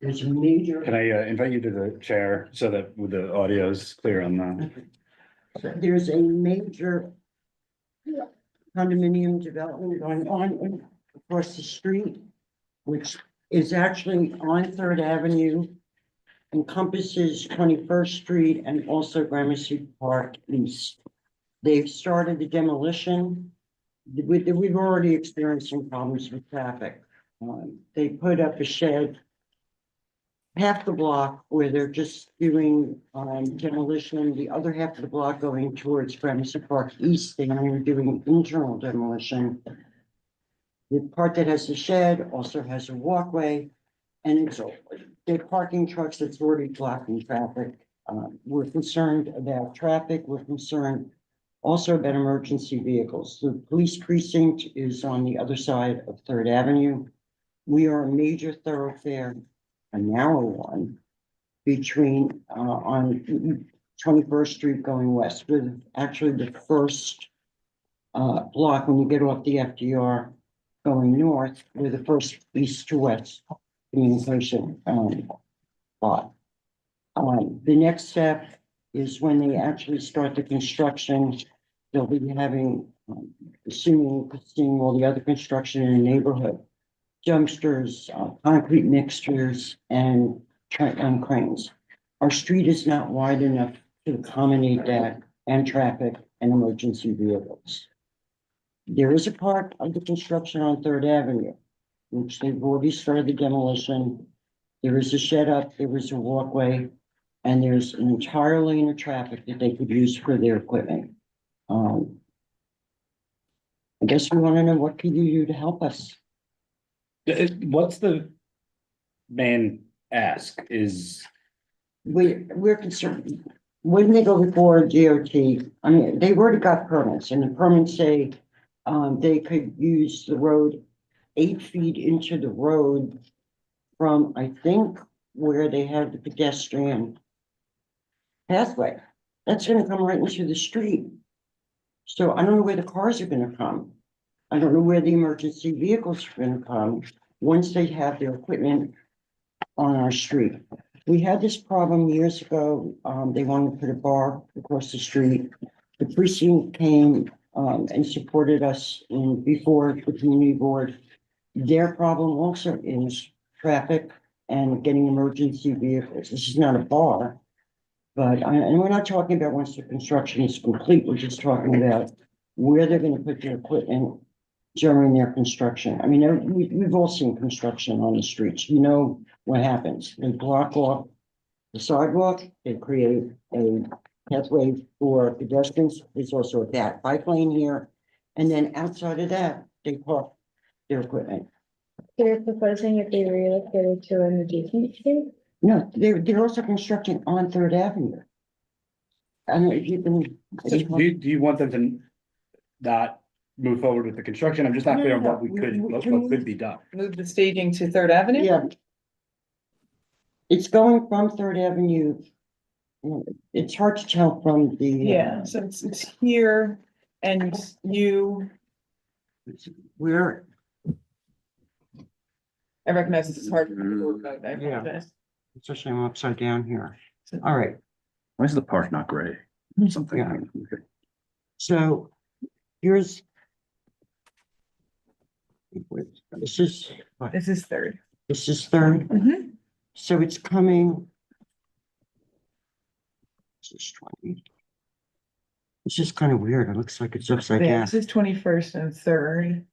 There's a major. Can I invite you to the chair so that the audio is clear on that? There's a major condominium development going on across the street, which is actually on 3rd Avenue, encompasses 21st Street and also Gramercy Park East. They've started the demolition. We've already experienced some problems with traffic. They put up a shed half the block where they're just doing demolition, the other half of the block going towards Gramercy Park East, they are doing internal demolition. The part that has the shed also has a walkway, and it's they're parking trucks that's already blocking traffic. We're concerned about traffic, we're concerned also about emergency vehicles. The police precinct is on the other side of 3rd Avenue. We are a major thoroughfare, a narrow one, between on 21st Street going west, with actually the first block when you get off the FDR going north, with the first east to west communication spot. The next step is when they actually start the construction, they'll be having, assuming, seeing all the other construction in the neighborhood, dumpsters, concrete mixtures, and cranes. Our street is not wide enough to accommodate that and traffic and emergency vehicles. there is a part of the construction on Third Avenue, which they've already started the demolition. There is a shed up, there is a walkway, and there's an entire lane of traffic that they could use for their equipment. I guess we want to know, what can you do to help us? What's the main ask is, We're concerned, when they go before DOT, I mean, they've already got permits, and the permits say they could use the road 8 feet into the road from, I think, where they have the pedestrian pathway. That's gonna come right into the street. So I don't know where the cars are gonna come. I don't know where the emergency vehicles are gonna come once they have their equipment on our street. We had this problem years ago. They wanted to put a bar across the street. The precinct came and supported us before the community board. Their problem also is traffic and getting emergency vehicles. This is not a bar. But, and we're not talking about once the construction is complete, we're just talking about where they're gonna put their equipment during their construction. I mean, we've all seen construction on the streets. You know what happens. They block off the sidewalk, they create a pathway for pedestrians. There's also a bike lane here. And then outside of that, they park their equipment. They're proposing if they relocated to an adjacent street? No, they're also constructing on Third Avenue. And if you can. do you want them to not move forward with the construction? I'm just not clear on what what could be done. Move the staging to Third Avenue? Yeah. It's going from Third Avenue. It's hard to tell from the. Yeah, so it's here and you, Where, I recognize this is hard. for people to work out, I apologize. especially I'm upside down here. All right, Why is the park not gray? Something. Yeah. so here's. This is, what? This is Third. This is Third. Mhm. So it's coming. This is 20. It's just kind of weird. It looks like it's upside Yeah, down. this is 21st and Third,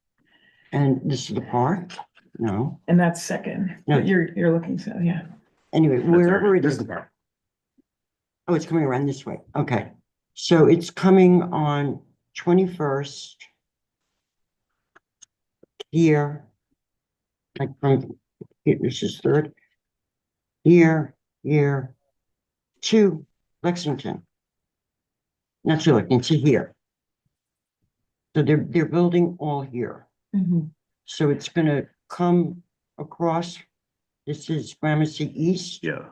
And this is the park? No. and that's Second. No. You're looking, so, yeah. Anyway, wherever it This is. is the park. Oh, it's coming around this way. Okay. So it's coming on 21st. Here. Like from, here, this is Third. Here, to Lexington. Not to Lexington, to here. So they're building all here. Mhm. So it's gonna come across. This is Gramercy East. Yeah.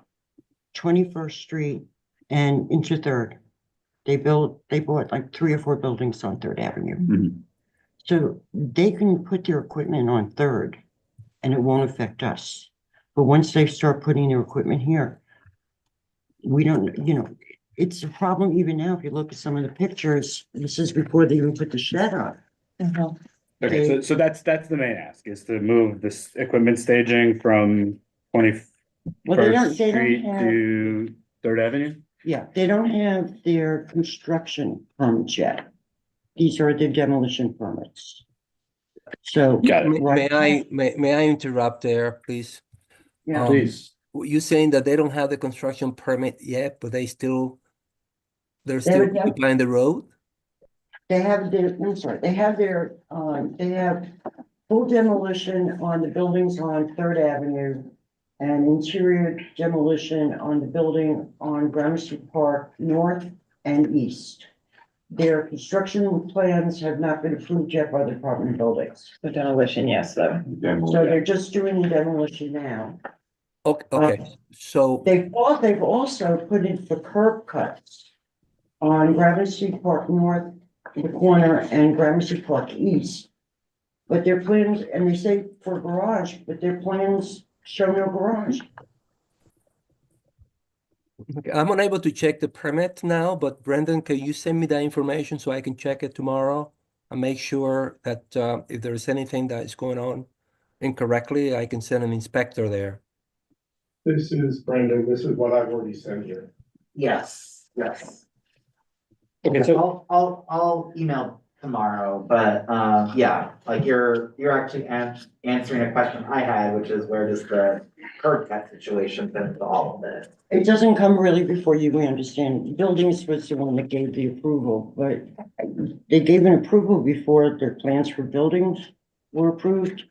21st Street and into Third. They bought like 3 or 4 buildings on Third Avenue. Mhm. So they can put their equipment on Third and it won't affect us. But once they start putting their equipment here, we don't, it's a problem even now. If you look at some of the pictures, this is before they even put the shed up. Okay, so that's the main ask, is to move this equipment staging from Well, they 21st don't Street have, to Third Avenue? yeah, they don't have their construction permits yet. These are the demolition permits. So. Got it. May I interrupt there, please? Yeah. Please. You saying that they don't have the construction permit yet, but they're still They occupying the road? They have their, I'm sorry, they have full demolition on the buildings on Third Avenue and interior demolition on the building on Gramercy Park North and East. Their construction plans have not been approved yet by the Department of Buildings. The demolition, yes, though. So they're just doing the demolition now. Okay, so, They've also put in the curb cuts on Gramercy Park North, the corner, and Gramercy Park East. But their plans, and they say for garage, but their plans show no garage. I'm unable to check the permit now, but Brendan, can you send me that information so I can check it tomorrow? And make sure that if there's anything that is going on incorrectly, I can send an inspector there. This is Brendan. This is what I've already sent you. Yes. Okay, so I'll email tomorrow, but, yeah, like you're actually answering a question I had, which is where does the curb cut situation fit into all of this? It doesn't come really before you, we understand. Buildings was the one that gave the approval, but they gave an approval before their plans for buildings were approved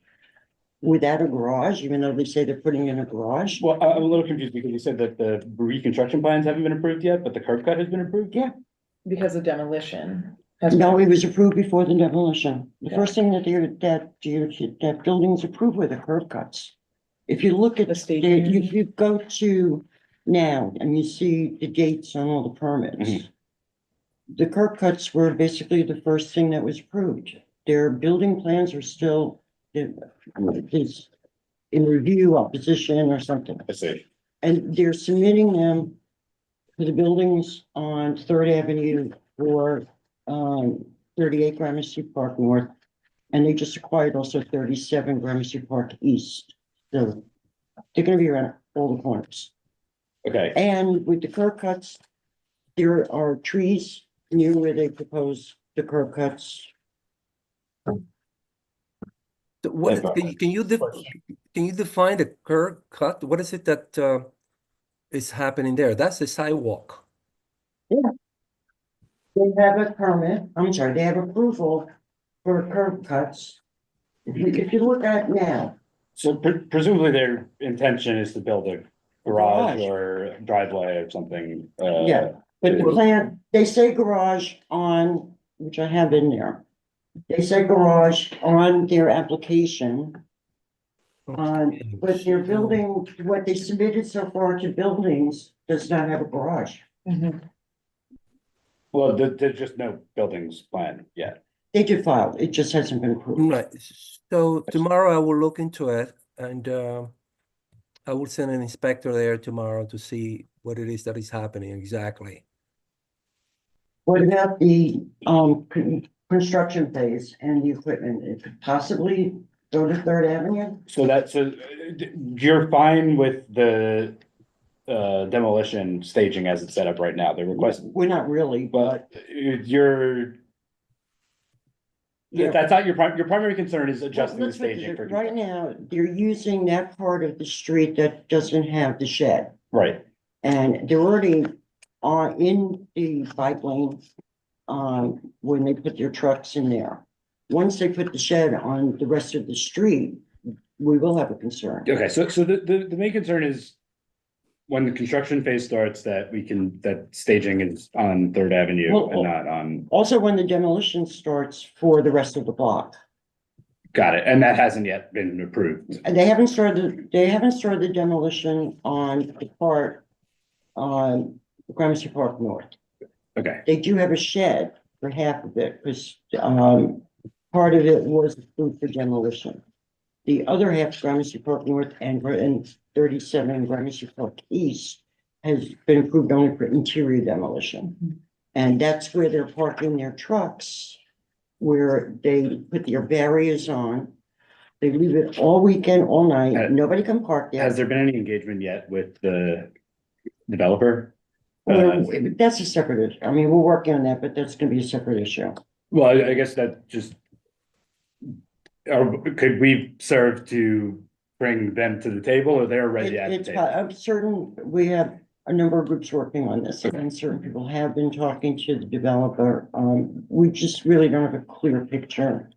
without a garage, even though they say they're putting in a garage. Well, I'm a little confused because you said that the reconstruction plans haven't been approved yet, but the curb cut has been approved? Yeah. Because of demolition. No, it was approved before the demolition. The Yeah. first thing that buildings approved were the curb cuts. If you look at The the, staging. you go to now and you see the dates on all the permits. Mhm. The curb cuts were basically the first thing that was approved. Their building plans are still, is in review, opposition or something. I see. And they're submitting them to the buildings on Third Avenue for 38 Gramercy Park North. And they just acquired also 37 Gramercy Park East. So they're gonna be around all the corners. Okay, And with the curb cuts, there are trees near where they propose the curb cuts. What, Okay. can you define the curb cut? What is it that is happening there? That's the sidewalk. They have a permit, I'm sorry, they have approval for curb cuts. If you look at now, so presumably their intention is to build a garage Garage. or driveway or something. Yeah. but the plan, they say garage on, which I have in there. They say garage on their application. But their building, what they submitted so far to buildings does not have a garage. Well, there's just no buildings planned yet. They did file, it just hasn't been approved. Right, so tomorrow I will look into it and I will send an inspector there tomorrow to see what it is that is happening exactly. What about the construction phase and the equipment? It could possibly go to Third Avenue? So you're fine with the demolition staging as it's set up right now, the request, We're not really, but but you're. Yeah. That's not your primary concern is adjusting the let's look at staging it. for. Right now, they're using that part of the street that doesn't have the shed. Right, And they're already in the bike lane when they put their trucks in there. Once they put the shed on the rest of the street, we will have a concern. okay, so the main concern is. When the construction phase starts, that staging is on Third Avenue Well, and not on, Also, when the demolition starts for the rest of the block. got it, and that hasn't yet been approved. And they haven't started the demolition on the part on Gramercy Park North. Okay, They do have a shed for half of it, because part of it was approved for demolition. The other half, Gramercy Park North and 37 Gramercy Park East, has been approved only for interior demolition. And that's where they're parking their trucks, where they put their barriers on. They leave it all weekend, all night, nobody can park there. has there been any engagement yet with the developer? That's a separate issue. I mean, we're working on that, but that's gonna be a separate issue. Well, I guess that just. Or could we serve to bring them to the table or they're already at the It's, table? I'm certain, we have a number of groups working on this, and certain people have been talking to the developer. We just really don't have a clear picture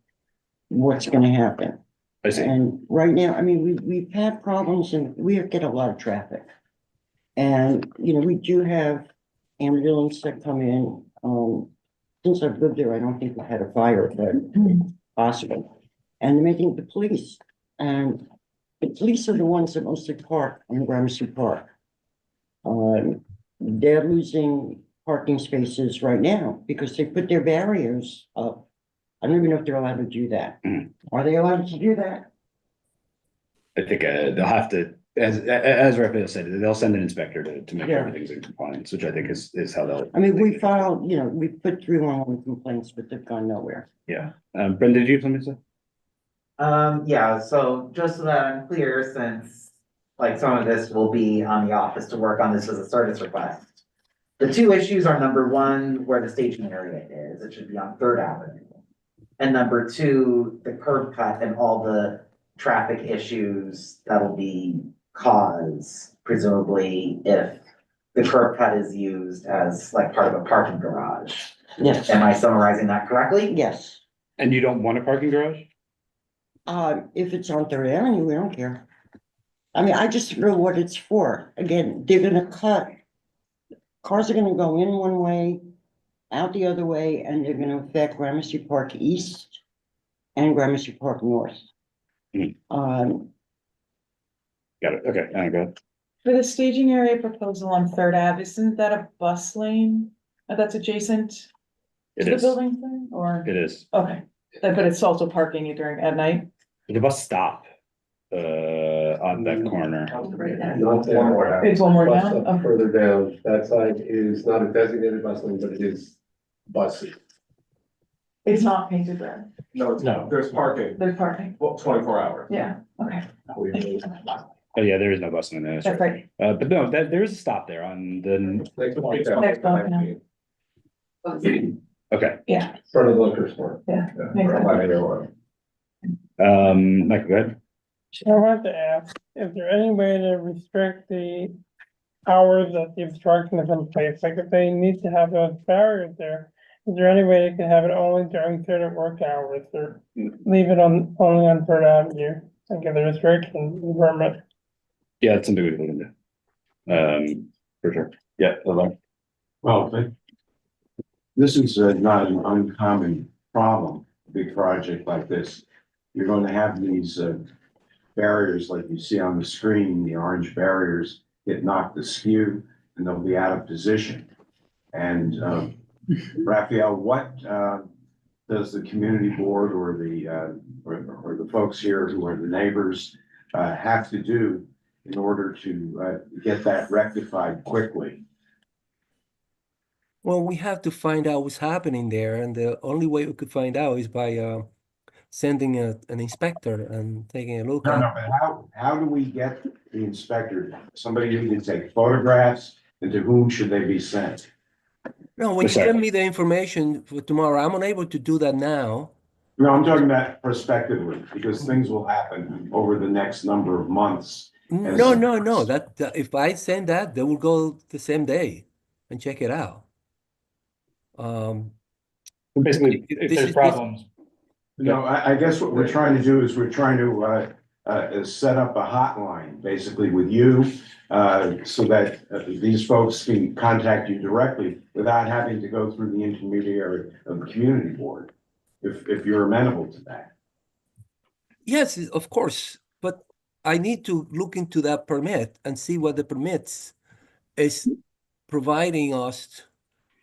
what's gonna happen. I see, And right now, I mean, we've had problems and we get a lot of traffic. And, we do have ambulance that come in. Since I've lived there, I don't think we've had a fire, but possible. And they're making the police, and the police are the ones that mostly park in Gramercy Park. They're losing parking spaces right now because they put their barriers up. I don't even know if they're allowed to do that. Are they allowed to do that? I think they'll have to, as Raphael said, they'll send an inspector to make Yeah. everything's in compliance, which I think is how they'll. I mean, we filed, we put 311 complaints, but they've gone nowhere. Yeah, Brenda, did you have something to say? Yeah, so just so that I'm clear, since like some of this will be on the office to work on this as a service request. The two issues are number one, where the staging area is, it should be on Third Avenue. And number two, the curb cut and all the traffic issues that'll be caused presumably if the curb cut is used as like part of a parking garage. Yes, Am I summarizing that correctly? yes. And you don't want a parking garage? If it's on Third Avenue, we don't care. I mean, I just know what it's for. Again, they're gonna cut. Cars are gonna go in one way, out the other way, and they're gonna affect Gramercy Park East and Gramercy Park North. Mhm. Um, Got it, okay, I got it. For the staging area proposal on Third Ave, isn't that a bus lane that's adjacent to It the is, building thing, or? it is. Okay, but it's also parking during, at night? The bus stop, on that corner. Not one more down. It's one more Bus down? up Okay. Further down, that side is not a designated bus lane, but it is buses. It's not painted red, No, there's parking, there's parking, well, 24 hours. yeah, okay. Oh, yeah, there is no bus in there, That's right. but no, there is a stop there on the, Next one. okay, Yeah, Front of the liquor store. yeah. Yeah, Makes right by the airport. Michael, go ahead. I want to ask, is there any way to restrict the hours that the obstruction is in place? Like if they need to have those barriers there, is there any way they can have it only during certain work hours or leave it on, only on Third Avenue? And give the restriction, the permit. Yeah, it's something we can look into. For sure, yeah, Lavar. Well, this is not an uncommon problem, a big project like this. You're going to have these barriers like you see on the screen, the orange barriers get knocked askew and they'll be out of position. And Raphael, what does the community board or the folks here who are the neighbors have to do in order to get that rectified quickly? Well, we have to find out what's happening there, and the only way we could find out is by sending an inspector and taking a look No, at. no, but how do we get the inspector, somebody who can take photographs, and to whom should they be sent? No, when you Sorry. send me the information for tomorrow, I'm unable to do that now. No, I'm talking about prospectively, because things will happen over the next number of months. No, no, no, that if I send that, they will go the same day and check it out. Basically, if This there's is- problems. No, I guess what we're trying to do is we're trying to set up a hotline, basically with you, so that these folks can contact you directly without having to go through the intermediary of the community board, if you're amenable to that. Yes, of course, but I need to look into that permit and see what the permits is providing us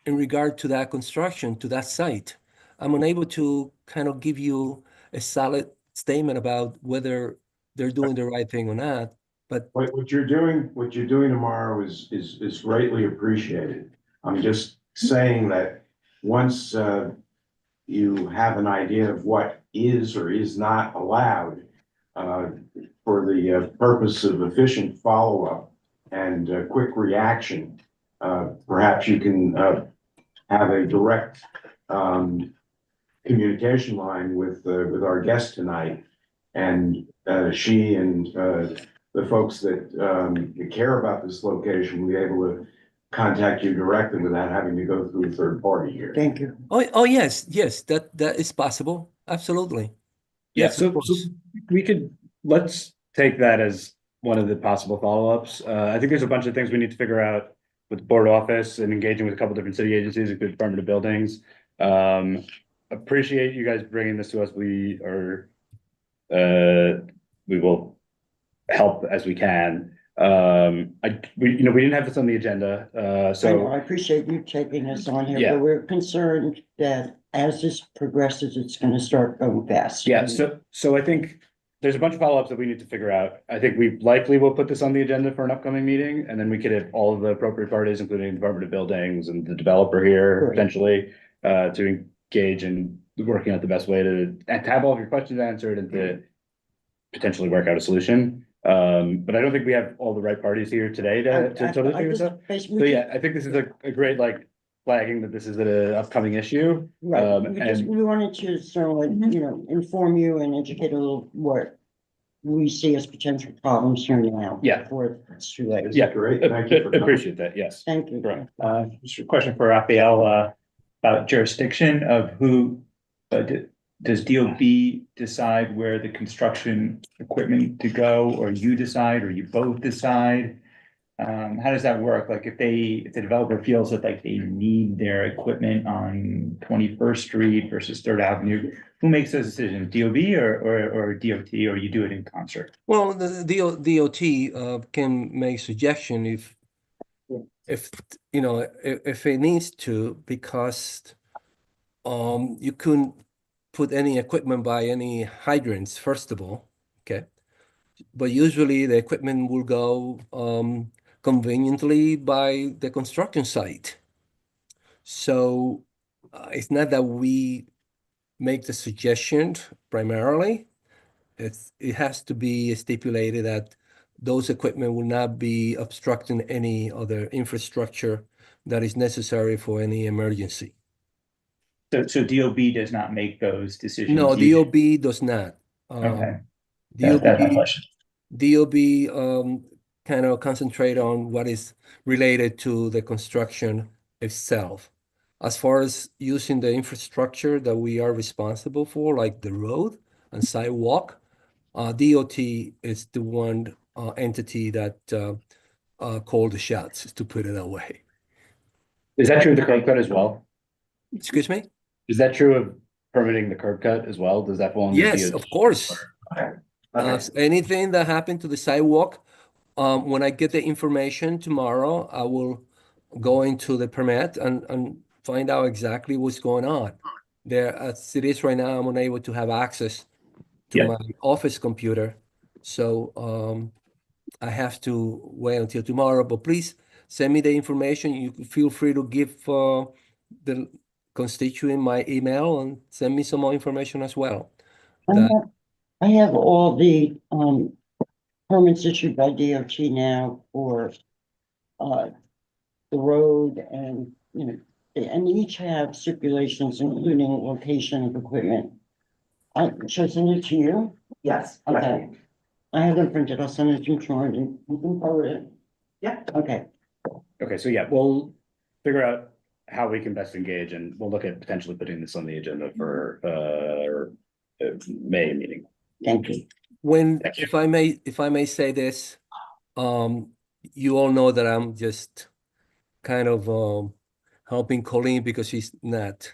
in regard to that construction, to that site. I'm unable to kind of give you a solid statement about whether they're doing the right thing or not, but What you're doing tomorrow is greatly appreciated. I'm just saying that once you have an idea of what is or is not allowed for the purpose of efficient follow-up and quick reaction, perhaps you can have a direct communication line with our guest tonight. And she and the folks that care about this location will be able to contact you directly without having to go through a third party here. Thank you. oh yes, that is possible. Absolutely. Yeah, Yes, so of course. we could, let's take that as one of the possible follow-ups. I think there's a bunch of things we need to figure out with the board office and engaging with a couple different city agencies, including Department of Buildings. Appreciate you guys bringing this to us. We will help as we can. We didn't have this on the agenda, I know, so I appreciate you taking us on here, Yeah. but we're concerned that as this progresses, it's gonna start going fast. yeah, so I think there's a bunch of follow-ups that we need to figure out. I think we likely will put this on the agenda for an upcoming meeting, and then we could have all of the appropriate parties, including the Department of Buildings and the developer here, Great. potentially, to engage in working out the best way to have all of your questions answered and to potentially work out a solution. But I don't think we have all the right parties here today to totally figure this out. So Basically, yeah, I think this is a great flagging that this is an upcoming issue. Right, And we wanted to sort of, you know, inform you and educate a little what we see as potential problems here now. Yeah. Before it's too late. yeah, Great, thank you for coming. appreciate that, yes. Thank you. Right. Just a question for Raphael, about jurisdiction of who, does DOB decide where the construction equipment to go, or you decide, or you both decide? How does that work? Like if the developer feels that like they need their equipment on 21st Street versus Third Avenue, who makes those decisions? DOB or DOT, or you do it in concert? Well, the DOT can make suggestion if you know if it needs to, because you couldn't put any equipment by any hydrants first of all, okay? But usually the equipment will go conveniently by the construction site. So it's not that we make the suggestion primarily. It has to be stipulated that those equipment will not be obstructing any other infrastructure that is necessary for any emergency. So DOB does not make those decisions? No, You- DOB does not. Okay. DOB, That's my question. DOB kind of concentrate on what is related to the construction itself. As far as using the infrastructure that we are responsible for, like the road and sidewalk, DOT is the one entity that call the shots, to put it that way. Is that true of the curb cut as well? Excuse me? Is that true of permitting the curb cut as well? Does that fall under Yes, DOT? of course. Okay. Anything that happened to the sidewalk, when I get the information tomorrow, I will go into the permit and find out exactly what's going on. There, as it is right now, I'm unable to have access to Yeah. my office computer. So I have to wait until tomorrow, but please send me the information. You can feel free to give the constituent my email and send me some more information as well. I have all the permits issued by DOT now for the road and, you know, and each have stipulations including location of equipment. Should I send it to you? Yes. Okay. I have them printed. I'll send it to you tomorrow. You can forward it. Yeah. Okay. Okay, so yeah, we'll figure out how we can best engage, and we'll look at potentially putting this on the agenda for May meeting. Thank you. When, Thank you. if I may say this, you all know that I'm just kind of helping Colleen because she's not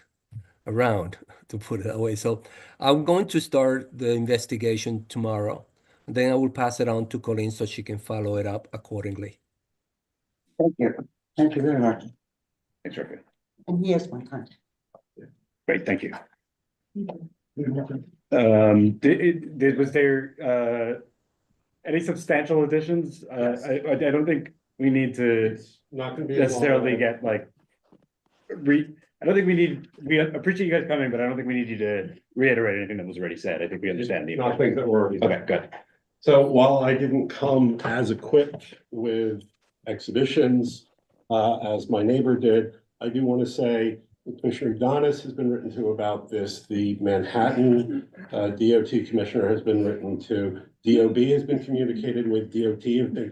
around, to put it that way. So I'm going to start the investigation tomorrow. Then I will pass it on to Colleen so she can follow it up accordingly. Thank you. Thank you very much. Thanks, Rick. And he has my contact. Great, thank you. Did was there any substantial additions? I don't think we need to Not gonna be. necessarily get like I don't think we appreciate you guys coming, but I don't think we need you to reiterate anything that was already said. I think we understand the. Not things that were already. Okay, good. So while I didn't come as equipped with exhibitions, as my neighbor did, I do want to say Commissioner Donis has been written to about this. The Manhattan DOT Commissioner has been written to. DOB has been communicated with, DOT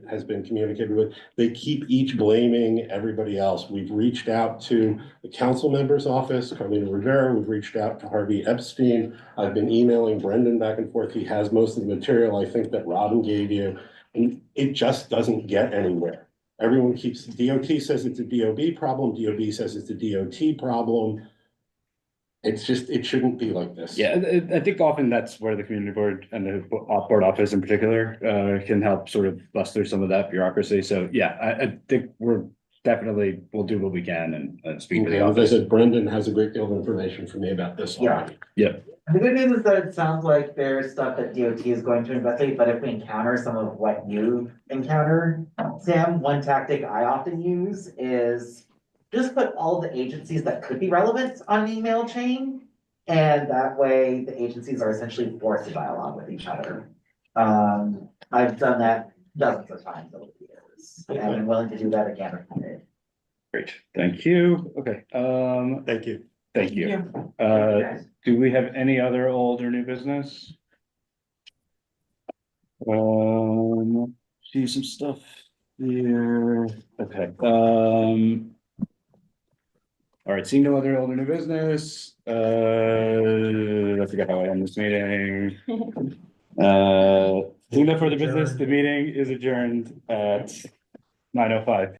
has been communicated with. They keep each blaming everybody else. We've reached out to the council member's office, Carlina Rivera. We've reached out to Harvey Epstein. I've been emailing Brendan back and forth. He has most of the material I think that Robin gave you. And it just doesn't get anywhere. Everyone keeps, DOT says it's a DOB problem. DOB says it's a DOT problem. It's just, it shouldn't be like this. Yeah, I think often that's where the community board and the board office in particular can help sort of bust through some of that bureaucracy. So yeah, I think we'll do what we can and speak to the As I office. said, Brendan has a great deal of information for me about this already. Yeah. The good news is that it sounds like there's stuff that DOT is going to investigate, but if we encounter some of what you encountered, Sam, one tactic I often use is just put all the agencies that could be relevant on an email chain. And that way the agencies are essentially forced to dialogue with each other. I've done that dozens of times over the years, and I'm willing to do that again if needed. Great, thank you. Okay, Thank you. thank you. Do we have any other old or new business? See some stuff here. Okay, all right, seeing no other old or new business, I forgot how I end this meeting. Seeing no further business, the meeting is adjourned at 9:05.